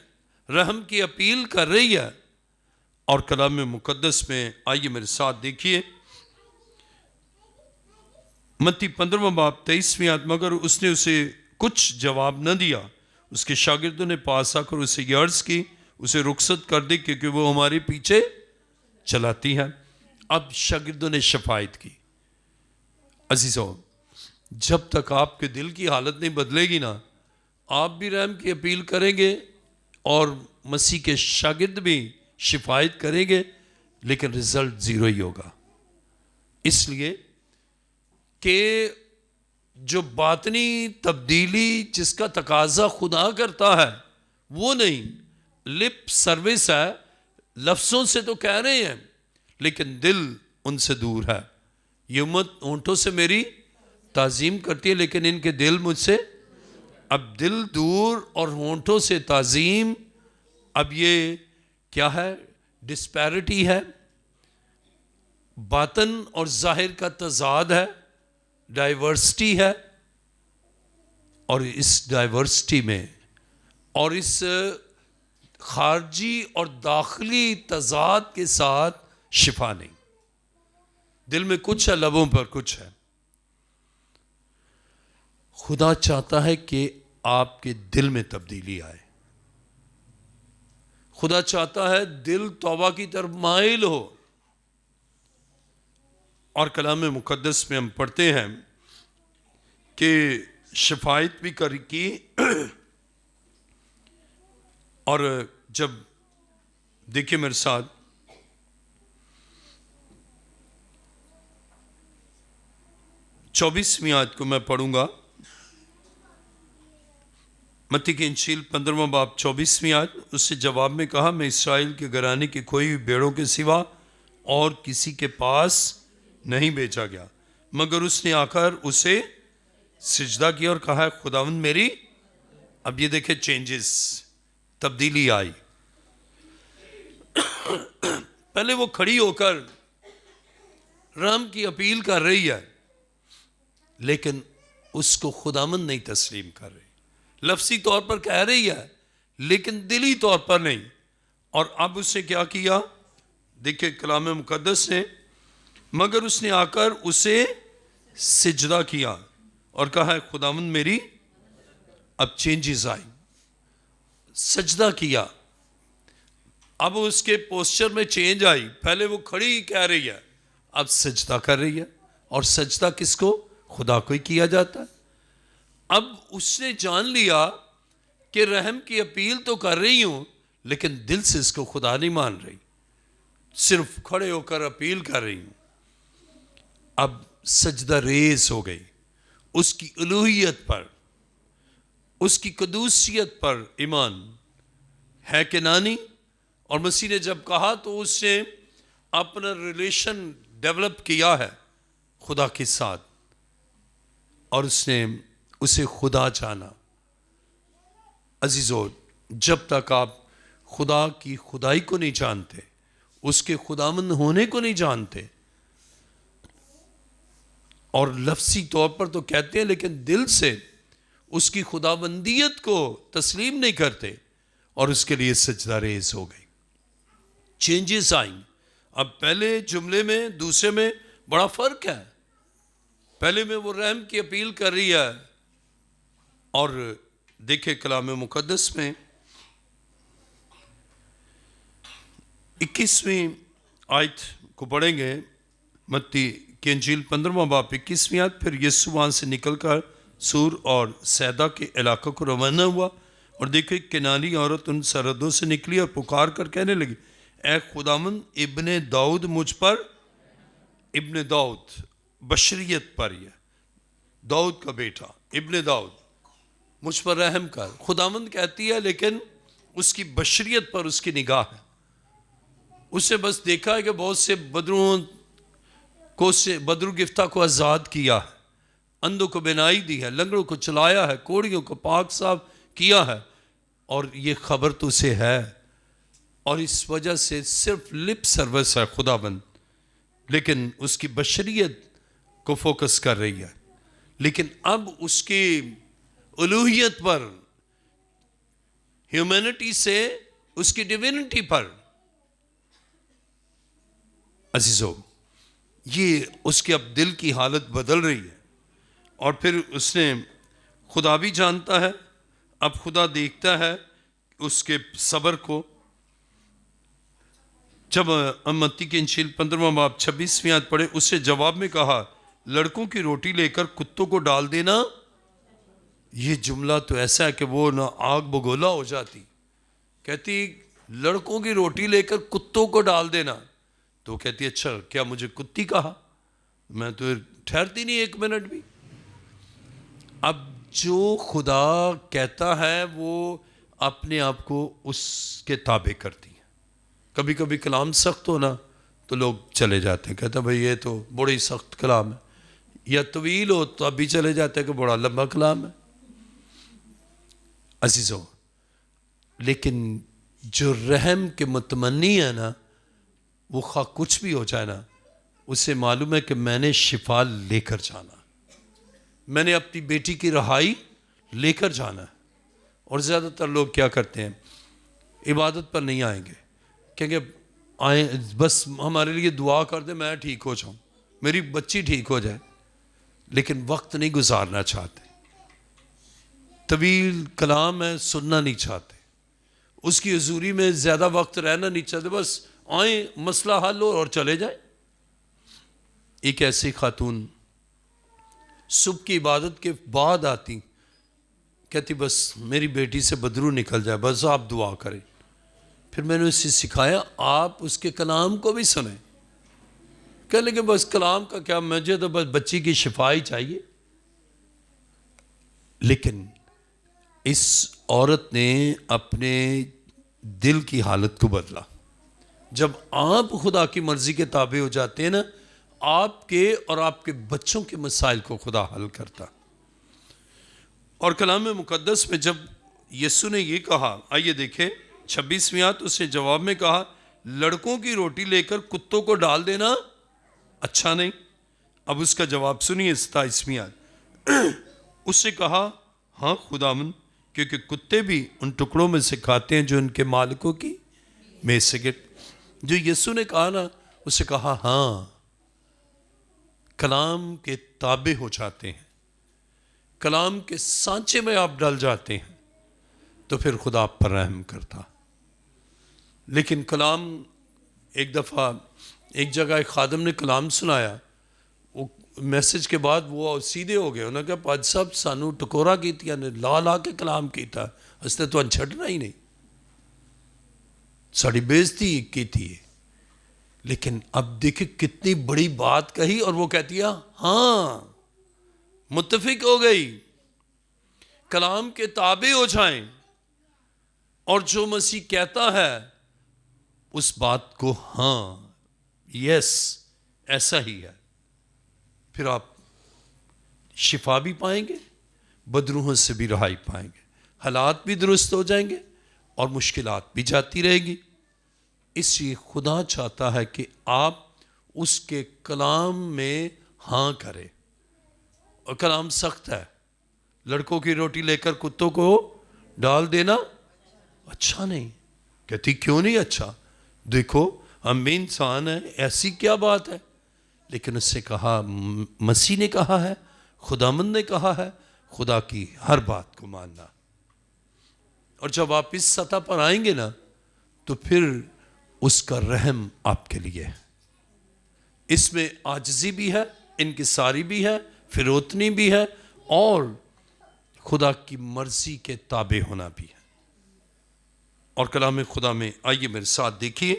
رحم کی اپیل کر رہی ہے. اور کلام مقدس میں آئیے میرے ساتھ دیکھیے متی 15واں باب 23ویں آیت، مگر اس نے اسے کچھ جواب نہ دیا. اس کے شاگردوں نے پاس آ کر اسے یہ عرض کی، اسے رخصت کر دے کیونکہ وہ ہمارے پیچھے چلاتی ہے. اب شاگردوں نے شفاعت کی. عزیزو، جب تک آپ کے دل کی حالت نہیں بدلے گی نا، آپ بھی رحم کی اپیل کریں گے اور مسیح کے شاگرد بھی شفاعت کریں گے، لیکن رزلٹ زیرو ہی ہوگا. اس لیے کہ جو باطنی تبدیلی جس کا تقاضا خدا کرتا ہے وہ نہیں، لپ سروس ہے، لفظوں سے تو کہہ رہے ہیں لیکن دل ان سے دور ہے. یہ امت ہونٹوں سے میری تعظیم کرتی ہے لیکن ان کے دل مجھ سے، اب دل دور اور ہونٹوں سے تعظیم، اب یہ کیا ہے؟ ڈسپیرٹی ہے، باطن اور ظاہر کا تضاد ہے، ڈائیورسٹی ہے. اور اس ڈائیورسٹی میں اور اس خارجی اور داخلی تضاد کے ساتھ شفا نہیں. دل میں کچھ ہے، لبوں پر کچھ ہے. خدا چاہتا ہے کہ آپ کے دل میں تبدیلی آئے. خدا چاہتا ہے دل توبہ کی طرف مائل ہو. اور کلام مقدس میں ہم پڑھتے ہیں کہ شفاعت بھی کی، اور جب دیکھیں میرے ساتھ چوبیسویں آیت کو میں پڑھوں گا. متی کی انجیل 15واں باب 24ویں آیت. اس سے جواب میں کہا، میں اسرائیل کے گھرانے کی کھوئی ہوئی بھیڑوں کے سوا اور کسی کے پاس نہیں بیچا گیا، مگر اس نے آ کر اسے سجدہ کیا اور کہا خداوند میری. اب یہ دیکھیں چینجز، تبدیلی آئی. پہلے وہ کھڑی ہو کر رحم کی اپیل کر رہی ہے، لیکن اس کو خداوند نہیں تسلیم کر رہی. لفظی طور پر کہہ رہی ہے لیکن دلی طور پر نہیں. اور اب اس نے کیا کیا؟ دیکھیں کلام مقدس نے، مگر اس نے آ کر اسے سجدہ کیا اور کہا خداوند میری. اب چینجز آئی، سجدہ کیا. اب اس کے پوسچر میں چینج آئی. پہلے وہ کھڑی کہہ رہی ہے، اب سجدہ کر رہی ہے. اور سجدہ کس کو؟ خدا کو ہی کیا جاتا ہے. اب اس نے جان لیا کہ رحم کی اپیل تو کر رہی ہوں لیکن دل سے اس کو خدا نہیں مان رہی، صرف کھڑے ہو کر اپیل کر رہی ہوں. اب سجدہ ریز ہو گئی، اس کی الوہیت پر، اس کی قدوسیت پر ایمان ہے کہ نانی. اور مسیح نے جب کہا تو اس نے اپنا ریلیشن ڈیولپ کیا ہے خدا کے ساتھ، اور اس نے اسے خدا جانا. عزیزو، جب تک آپ خدا کی خدائی کو نہیں جانتے، اس کے خداوند ہونے کو نہیں جانتے، اور لفظی طور پر تو کہتے ہیں لیکن دل سے اس کی خداوندیت کو تسلیم نہیں کرتے، اور اس کے لیے سجدہ ریز ہو گئی. چینجز آئیں. اب پہلے جملے میں دوسرے میں بڑا فرق ہے. پہلے میں وہ رحم کی اپیل کر رہی ہے، اور دیکھیں کلام مقدس میں 21ویں آیت کو پڑھیں گے. متی کی انجیل 15واں باب 21ویں آیت. پھر یسوع وہاں سے نکل کر سور اور سیدا کے علاقوں کو روانہ ہوا، اور دیکھیں کنانی عورت ان سرحدوں سے نکلی اور پکار کر کہنے لگی اے خداوند ابن داؤد مجھ پر. ابن داؤد بشریت پر، یہ داؤد کا بیٹا ابن داؤد، مجھ پر رحم کر. خداوند کہتی ہے لیکن اس کی بشریت پر اس کی نگاہ ہے. اس نے بس دیکھا ہے کہ بہت سے بدرو گفتہ کو آزاد کیا ہے، اندھوں کو بینائی دی ہے، لنگڑوں کو چلایا ہے، کوڑیوں کو پاک صاف کیا ہے، اور یہ خبر تو اسے ہے. اور اس وجہ سے صرف لپ سروس ہے خداوند، لیکن اس کی بشریت کو فوکس کر رہی ہے. لیکن اب اس کی الوہیت پر، ہیومینٹی سے اس کی ڈیوینٹی پر، عزیزو یہ اس کے اب دل کی حالت بدل رہی ہے. اور پھر اس نے خدا بھی جانتا ہے، اب خدا دیکھتا ہے اس کے صبر کو. جب متی کی انجیل 15واں باب 26ویں آیت پڑھے، اس سے جواب میں کہا لڑکوں کی روٹی لے کر کتوں کو ڈال دینا. یہ جملہ تو ایسا ہے کہ وہ نہ آگ بگولا ہو جاتی. کہتی لڑکوں کی روٹی لے کر کتوں کو ڈال دینا. تو کہتی اچھا کیا مجھے کتی کہا؟ میں تو ٹھہرتی نہیں ایک منٹ بھی. اب جو خدا کہتا ہے وہ اپنے آپ کو اس کے تابع کرتی ہے. کبھی کبھی کلام سخت ہو نا تو لوگ چلے جاتے ہیں، کہتے ہیں بھئی یہ تو بڑی سخت کلام ہے. یا طویل ہو تو اب بھی چلے جاتے ہیں کہ بڑا لمبا کلام ہے. عزیزو لیکن جو رحم کے متمنی ہے نا، وہ خواہ کچھ بھی ہو جائے نا، اسے معلوم ہے کہ میں نے شفا لے کر جانا، میں نے اپنی بیٹی کی رہائی لے کر جانا ہے. اور زیادہ تر لوگ کیا کرتے ہیں، عبادت پر نہیں آئیں گے، کہیں گے آئیں بس ہمارے لیے دعا کر دیں میں ٹھیک ہو جاؤں، میری بچی ٹھیک ہو جائے. لیکن وقت نہیں گزارنا چاہتے، طویل کلام ہے سننا نہیں چاہتے، اس کی حضوری میں زیادہ وقت رہنا نہیں چاہتے، بس آئیں مسئلہ حل ہو اور چلے جائیں. ایک ایسی خاتون صبح کی عبادت کے بعد آتی، کہتی بس میری بیٹی سے بدرو نکل جائے، بس آپ دعا کریں. پھر میں نے اسے سکھایا آپ اس کے کلام کو بھی سنیں. کہہ لیں کہ بس کلام کا کیا، مجھے تو بس بچی کی شفا ہی چاہیے. لیکن اس عورت نے اپنے دل کی حالت کو بدلا. جب آپ خدا کی مرضی کے تابع ہو جاتے ہیں نا، آپ کے اور آپ کے بچوں کے مسائل کو خدا حل کرتا. اور کلام مقدس میں جب یسوع نے یہ کہا، آئیے دیکھیں 26ویں آیت، اس نے جواب میں کہا لڑکوں کی روٹی لے کر کتوں کو ڈال دینا اچھا نہیں. اب اس کا جواب سنیے 27ویں آیت. اس نے کہا ہاں خداوند، کیونکہ کتے بھی ان ٹکڑوں میں سے کھاتے ہیں جو ان کے مالکوں کی میز سے گر. جو یسوع نے کہا نا، اس نے کہا ہاں، کلام کے تابع ہو جاتے ہیں، کلام کے سانچے میں آپ ڈل جاتے ہیں تو پھر خدا آپ پر رحم کرتا. لیکن کلام، ایک دفعہ ایک جگہ ایک خادم نے کلام سنایا، وہ میسج کے بعد وہ سیدھے ہو گئے. انہوں نے کہا پاج صاحب سانو ٹکورا کیتی نے، لا لا کے کلام کیتا، اس نے تو چھڈنا ہی نہیں، ساری بےزتی کیتی ہے. لیکن اب دیکھیں کتنی بڑی بات کہی، اور وہ کہتی ہے ہاں متفق ہو گئی، کلام کے تابع ہو جائیں، اور جو مسیح کہتا ہے اس بات کو ہاں یس ایسا ہی ہے. پھر آپ شفا بھی پائیں گے، بدروحوں سے بھی رہائی پائیں گے، حالات بھی درست ہو جائیں گے، اور مشکلات بھی جاتی رہے گی. اس لیے خدا چاہتا ہے کہ آپ اس کے کلام میں ہاں کریں. اور کلام سخت ہے، لڑکوں کی روٹی لے کر کتوں کو ڈال دینا اچھا نہیں. کہتی کیوں نہیں اچھا؟ دیکھو ہم بھی انسان ہیں، ایسی کیا بات ہے؟ لیکن اس سے کہا، مسیح نے کہا ہے، خداوند نے کہا ہے، خدا کی ہر بات کو ماننا. اور جب آپ اس سطح پر آئیں گے نا، تو پھر اس کا رحم آپ کے لیے ہے. اس میں عاجزی بھی ہے، انکساری بھی ہے، فروتنی بھی ہے، اور خدا کی مرضی کے تابع ہونا بھی ہے. اور کلام خدا میں آئیے میرے ساتھ دیکھیے،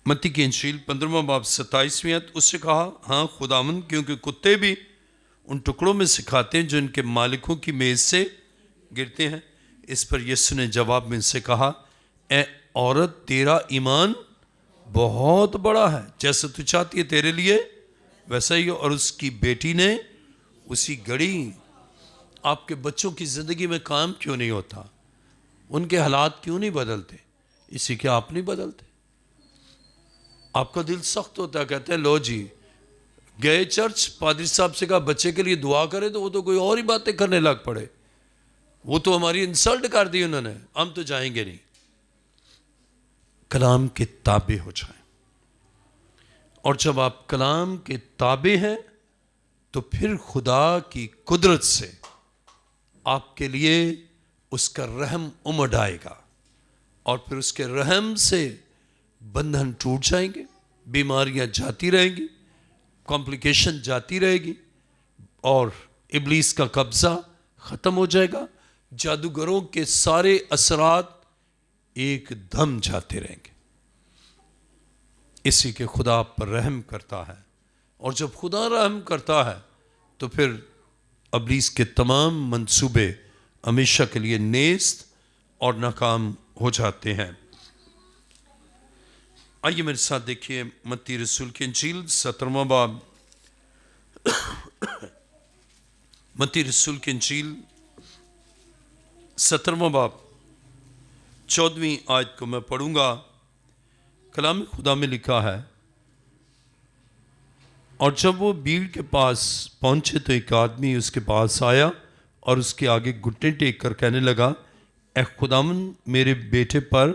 متی کی انجیل 15واں باب 27ویں آیت. اس سے کہا ہاں خداوند، کیونکہ کتے بھی ان ٹکڑوں میں سے کھاتے ہیں جو ان کے مالکوں کی میز سے گرتے ہیں. اس پر یسوع نے جواب میں سے کہا اے عورت، تیرا ایمان بہت بڑا ہے، جیسا تو چاہتی ہے تیرے لیے ویسا ہی. اور اس کی بیٹی نے اسی گھڑی. آپ کے بچوں کی زندگی میں کام کیوں نہیں ہوتا؟ ان کے حالات کیوں نہیں بدلتے؟ اسی کے آپ نہیں بدلتے. آپ کا دل سخت ہوتا ہے، کہتے ہیں لو جی گئے چرچ، پادری صاحب سے کہا بچے کے لیے دعا کرے تو وہ تو کوئی اور ہی باتیں کرنے لگ پڑے، وہ تو ہماری انسلٹ کر دی انہوں نے، ہم تو جائیں گے نہیں. کلام کے تابع ہو جائیں. اور جب آپ کلام کے تابع ہیں تو پھر خدا کی قدرت سے آپ کے لیے اس کا رحم امڈ آئے گا، اور پھر اس کے رحم سے بندھن ٹوٹ جائیں گے، بیماریاں جاتی رہیں گی، کمپلیکیشن جاتی رہے گی، اور ابلیس کا قبضہ ختم ہو جائے گا. جادوگروں کے سارے اثرات ایک دم جاتے رہیں گے. اسی کے خدا پر رحم کرتا ہے، اور جب خدا رحم کرتا ہے تو پھر ابلیس کے تمام منصوبے ہمیشہ کے لیے نیست اور ناکام ہو جاتے ہیں. آئیے میرے ساتھ دیکھیے متی رسول کی انجیل 17واں باب، متی رسول کی انجیل 17واں باب 14ویں آیت کو میں پڑھوں گا. کلام خدا میں لکھا ہے، اور جب وہ بھیڑ کے پاس پہنچے تو ایک آدمی اس کے پاس آیا اور اس کے آگے گھٹنے ٹیک کر کہنے لگا اے خداوند، میرے بیٹے پر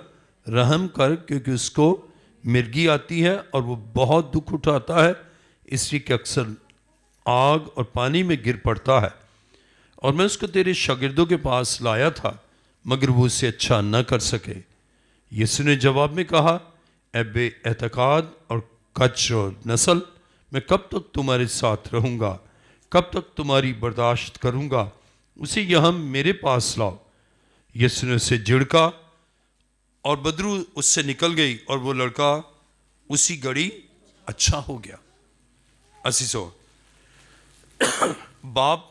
رحم کر، کیونکہ اس کو مرگی آتی ہے اور وہ بہت دکھ اٹھاتا ہے، اس لیے کہ اکثر آگ اور پانی میں گر پڑتا ہے. اور میں اس کو تیرے شاگردوں کے پاس لایا تھا مگر وہ اسے اچھا نہ کر سکے. یسوع نے جواب میں کہا اے بے اعتقاد اور کج اور نسل، میں کب تک تمہارے ساتھ رہوں گا، کب تک تمہاری برداشت کروں گا، اسے یہاں میرے پاس لاؤ. یسوع نے اسے جھڑکا اور بدرو اس سے نکل گئی، اور وہ لڑکا اسی گھڑی اچھا ہو گیا. عزیزو، باپ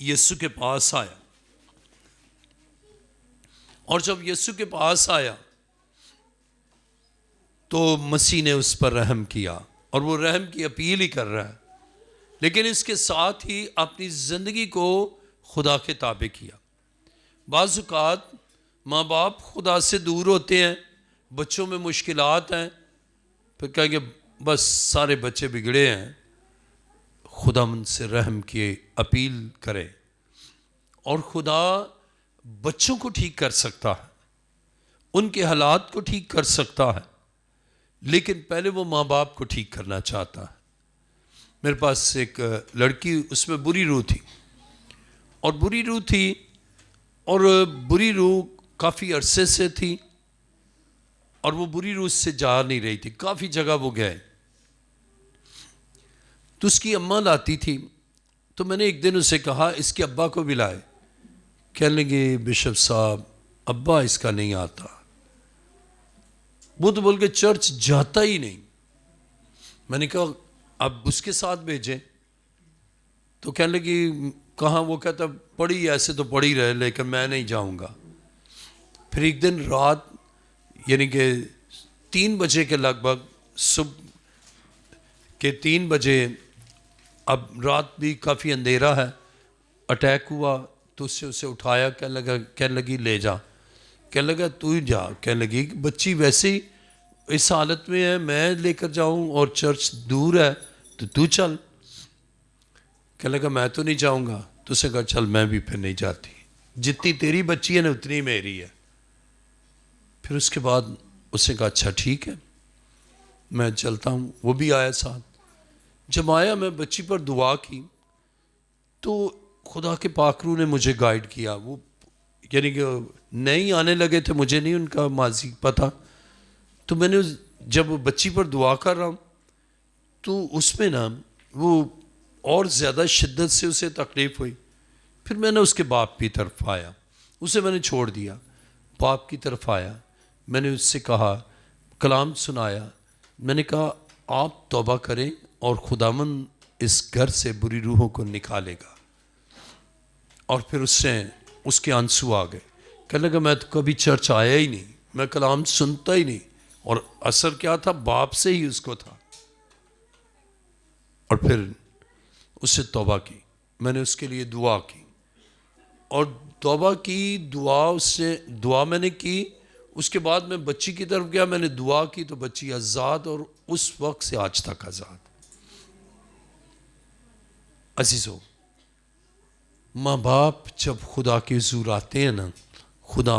یسوع کے پاس آیا، اور جب یسوع کے پاس آیا تو مسیح نے اس پر رحم کیا اور وہ رحم کی اپیل ہی کر رہا ہے، لیکن اس کے ساتھ ہی اپنی زندگی کو خدا کے تابع کیا۔ بعض اوقات ماں باپ خدا سے دور ہوتے ہیں، بچوں میں مشکلات ہیں، پھر کہیں گے بس سارے بچے بگڑے ہیں، خدا ان سے رحم کی اپیل کرے، اور خدا بچوں کو ٹھیک کر سکتا ہے، ان کے حالات کو ٹھیک کر سکتا ہے، لیکن پہلے وہ ماں باپ کو ٹھیک کرنا چاہتا ہے۔ میرے پاس ایک لڑکی، اس میں بری روح تھی، اور بری روح کافی عرصے سے تھی، اور وہ بری روح سے جا نہیں رہی تھی، کافی جگہ وہ گئے، تو اس کی اماں لاتی تھی، تو میں نے ایک دن اسے کہا اس کے ابا کو بھی لائے، کہنے لگے بشپ صاحب ابا اس کا نہیں آتا، وہ تو بول کے چرچ جاتا ہی نہیں۔ میں نے کہا اب اس کے ساتھ بھیجیں، تو کہنے لگی کہاں، وہ کہتا پڑھی ایسے تو پڑھی رہے لیکن میں نہیں جاؤں گا۔ پھر ایک دن رات یعنی کہ 3 بجے کے لگ بھگ، صبح کے 3 بجے، اب رات بھی کافی اندھیرا ہے، اٹیک ہوا، تو اسے اٹھایا، کہنے لگی لے جا، کہنے لگا تو ہی جا، کہنے لگی بچی ویسے ہی اس حالت میں ہے، میں لے کر جاؤں اور چرچ دور ہے تو چل، کہنے لگا میں تو نہیں جاؤں گا، تو اسے کہا چل میں بھی پھر نہیں جاتی، جتنی تیری بچی ہے نا اتنی میری ہے۔ پھر اس کے بعد اسے کہا اچھا ٹھیک ہے میں چلتا ہوں، وہ بھی آیا ساتھ۔ جب آیا میں بچی پر دعا کی تو خدا کے پاک روح نے مجھے گائیڈ کیا، وہ یعنی کہ نہیں آنے لگے تھے، مجھے نہیں ان کا ماضی پتہ، تو میں نے جب بچی پر دعا کر رہا ہوں تو اس میں نا وہ اور زیادہ شدت سے اسے تکلیف ہوئی۔ پھر میں نے اس کے باپ کی طرف آیا، اسے میں نے چھوڑ دیا، باپ کی طرف آیا، میں نے اس سے کہا، کلام سنایا، میں نے کہا آپ توبہ کریں اور خداوند اس گھر سے بری روحوں کو نکالے گا۔ اور پھر اس کے آنسو آ گئے، کہنے لگا میں تو کبھی چرچ آیا ہی نہیں، میں کلام سنتا ہی نہیں، اور اثر کیا تھا، باپ سے ہی اس کو تھا۔ اور پھر اس سے توبہ کی، میں نے اس کے لیے دعا کی، اور توبہ کی، دعا میں نے کی، اس کے بعد میں بچی کی طرف گیا، میں نے دعا کی تو بچی آزاد، اور اس وقت سے آج تک آزاد۔ عزیزو، ماں باپ جب خدا کے حضور آتے ہیں نا، خدا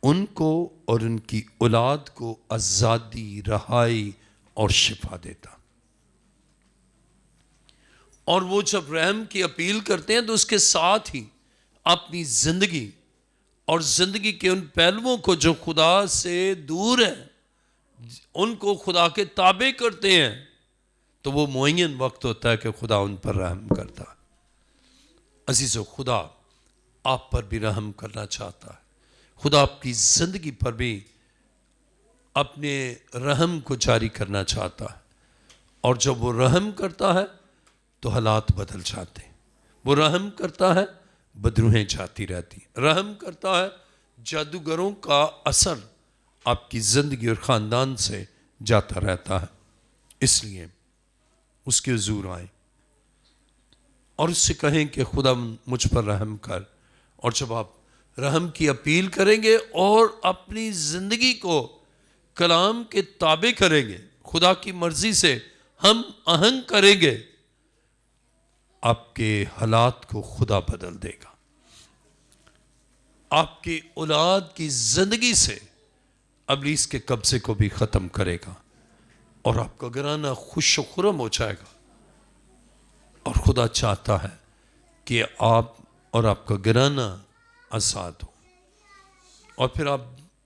ان کو اور ان کی اولاد کو آزادی، رہائی اور شفا دیتا، اور وہ جب رحم کی اپیل کرتے ہیں تو اس کے ساتھ ہی اپنی زندگی اور زندگی کے ان پہلوؤں کو جو خدا سے دور ہیں ان کو خدا کے تابع کرتے ہیں، تو وہ معین وقت ہوتا ہے کہ خدا ان پر رحم کرتا ہے۔ عزیزو، خدا آپ پر بھی رحم کرنا چاہتا ہے، خدا آپ کی زندگی پر بھی اپنے رحم کو جاری کرنا چاہتا ہے، اور جب وہ رحم کرتا ہے تو حالات بدل جاتے ہیں، وہ رحم کرتا ہے بدروہیں جاتی رہتی، رحم کرتا ہے جادوگروں کا اثر آپ کی زندگی اور خاندان سے جاتا رہتا ہے۔ اس لیے اس کے حضور آئیں اور اس سے کہیں کہ خدا مجھ پر رحم کر، اور جب آپ رحم کی اپیل کریں گے اور اپنی زندگی کو کلام کے تابع کریں گے، خدا کی مرضی سے ہم آہنگ کریں گے، آپ کے حالات کو خدا بدل دے گا، آپ کی اولاد کی زندگی سے ابلیس کے قبضے کو بھی ختم کرے گا، اور آپ کا گھرانہ خوش و خرم ہو جائے گا۔ اور خدا چاہتا ہے کہ آپ اور آپ کا گھرانہ آزاد ہو، اور پھر آپ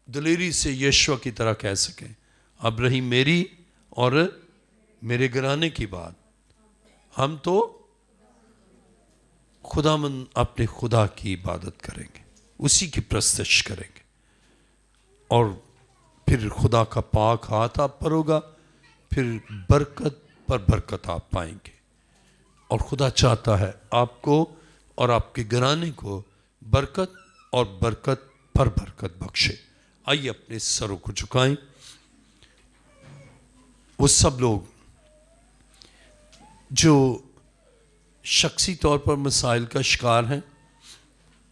دلیری سے یشوع کی طرح کہہ سکیں، اب رہی میری اور میرے گھرانے کی بات، ہم تو خداوند اپنے خدا کی عبادت کریں گے، اسی کی پرستش کریں گے، اور پھر خدا کا پاک ہاتھ آپ پر ہوگا، پھر برکت پر برکت آپ پائیں گے، اور خدا چاہتا ہے آپ کو اور آپ کے گھرانے کو برکت اور برکت پر برکت بخشے۔ آئیے اپنے سروں کو جھکائیں۔ وہ سب لوگ جو شخصی طور پر مسائل کا شکار ہیں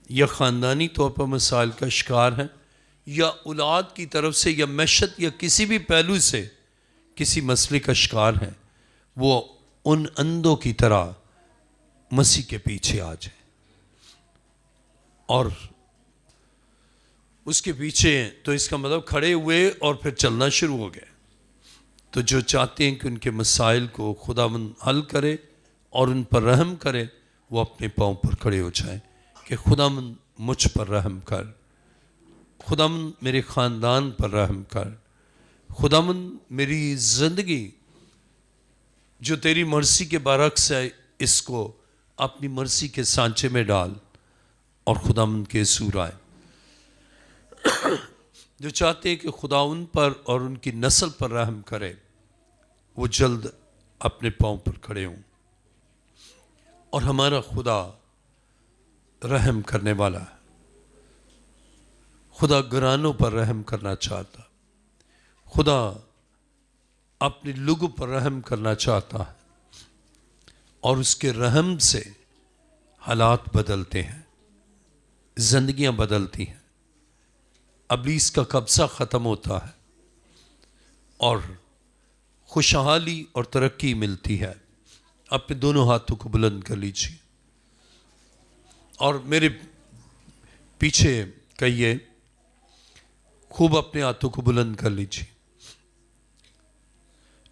یا خاندانی طور پر مسائل کا شکار ہیں یا اولاد کی طرف سے یا معیشت یا کسی بھی پہلو سے کسی مسئلے کا شکار ہیں، وہ ان اندھوں کی طرح مسیح کے پیچھے آ جائیں اور اس کے پیچھے، تو اس کا مطلب کھڑے ہوئے اور پھر چلنا شروع ہو گئے۔ تو جو چاہتے ہیں کہ ان کے مسائل کو خداوند حل کرے اور ان پر رحم کرے، وہ اپنے پاؤں پر کھڑے ہو جائیں کہ خداوند مجھ پر رحم کر، خداوند میرے خاندان پر رحم کر، خداوند میری زندگی جو تیری مرضی کے برعکس ہے اس کو اپنی مرضی کے سانچے میں ڈال اور خداوند کے سور آئے۔ جو چاہتے ہیں کہ خدا ان پر اور ان کی نسل پر رحم کرے، وہ جلد اپنے پاؤں پر کھڑے ہوں۔ اور ہمارا خدا رحم کرنے والا ہے، خدا گرانوں پر رحم کرنا چاہتا، خدا اپنے لوگوں پر رحم کرنا چاہتا ہے اور اس کے رحم سے حالات بدلتے ہیں، زندگیاں بدلتی ہیں، ابلیس کا قبضہ ختم ہوتا ہے اور خوشحالی اور ترقی ملتی ہے۔ اپنے دونوں ہاتھوں کو بلند کر لیجیے اور میرے پیچھے کہیے، خوب اپنے ہاتھوں کو بلند کر لیجیے۔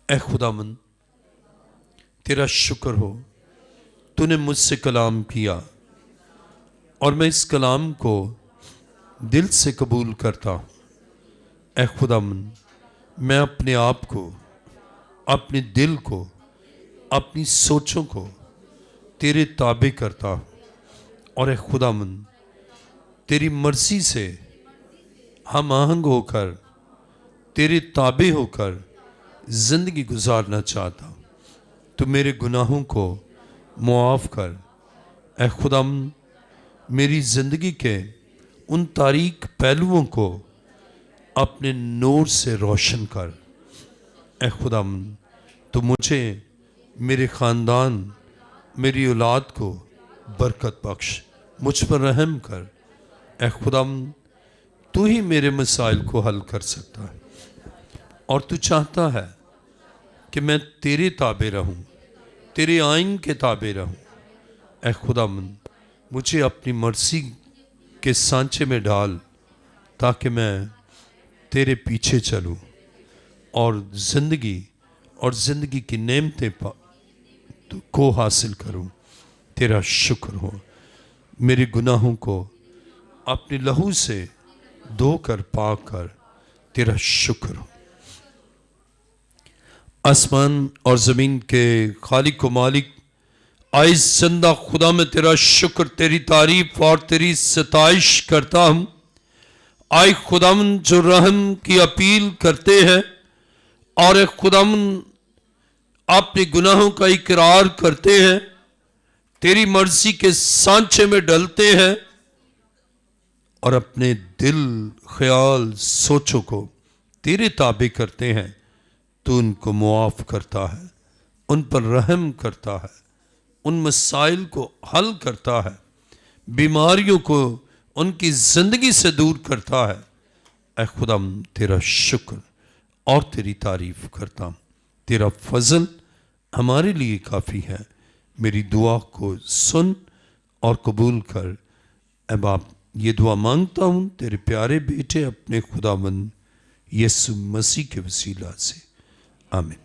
اے خداوند تیرا شکر ہو، تو نے مجھ سے کلام کیا اور میں اس کلام کو دل سے قبول کرتا ہوں۔ اے خداوند میں اپنے آپ کو، اپنے دل کو، اپنی سوچوں کو تیرے تابع کرتا ہوں، اور اے خداوند تیری مرضی سے ہم آہنگ ہو کر، تیرے تابع ہو کر زندگی گزارنا چاہتا ہوں۔ تو میرے گناہوں کو معاف کر۔ اے خداوند میری زندگی کے ان تاریک پہلوؤں کو اپنے نور سے روشن کر۔ اے خداوند تو مجھے، میرے خاندان، میری اولاد کو برکت بخش، مجھ پر رحم کر۔ اے خداوند تو ہی میرے مسائل کو حل کر سکتا ہے اور تو چاہتا ہے کہ میں تیرے تابع رہوں، تیرے آئین کے تابع رہوں۔ اے خداوند مجھے اپنی مرضی کے سانچے میں ڈال تاکہ میں تیرے پیچھے چلوں اور زندگی کی نعمتیں کو حاصل کروں۔ تیرا شکر ہو، میرے گناہوں کو اپنے لہو سے دھو کر پاک کر۔ تیرا شکر ہو۔ آسمان اور زمین کے خالق و مالک، آئے زندہ خدا میں تیرا شکر، تیری تعریف اور تیری ستائش کرتا ہوں۔ آئے خداوند جو رحم کی اپیل کرتے ہیں اور اے خداوند اپنے گناہوں کا اقرار کرتے ہیں، تیری مرضی کے سانچے میں ڈلتے ہیں اور اپنے دل، خیال، سوچوں کو تیرے تابع کرتے ہیں، تو ان کو معاف کرتا ہے، ان پر رحم کرتا ہے، ان مسائل کو حل کرتا ہے، بیماریوں کو ان کی زندگی سے دور کرتا ہے۔ اے خداوند تیرا شکر اور تیری تعریف کرتا ہوں۔ تیرا فضل ہمارے لیے کافی ہے۔ میری دعا کو سن اور قبول کر۔ اے باپ یہ دعا مانگتا ہوں تیرے پیارے بیٹے اپنے خداوند یسوع مسیح کے وسیلہ سے، آمین۔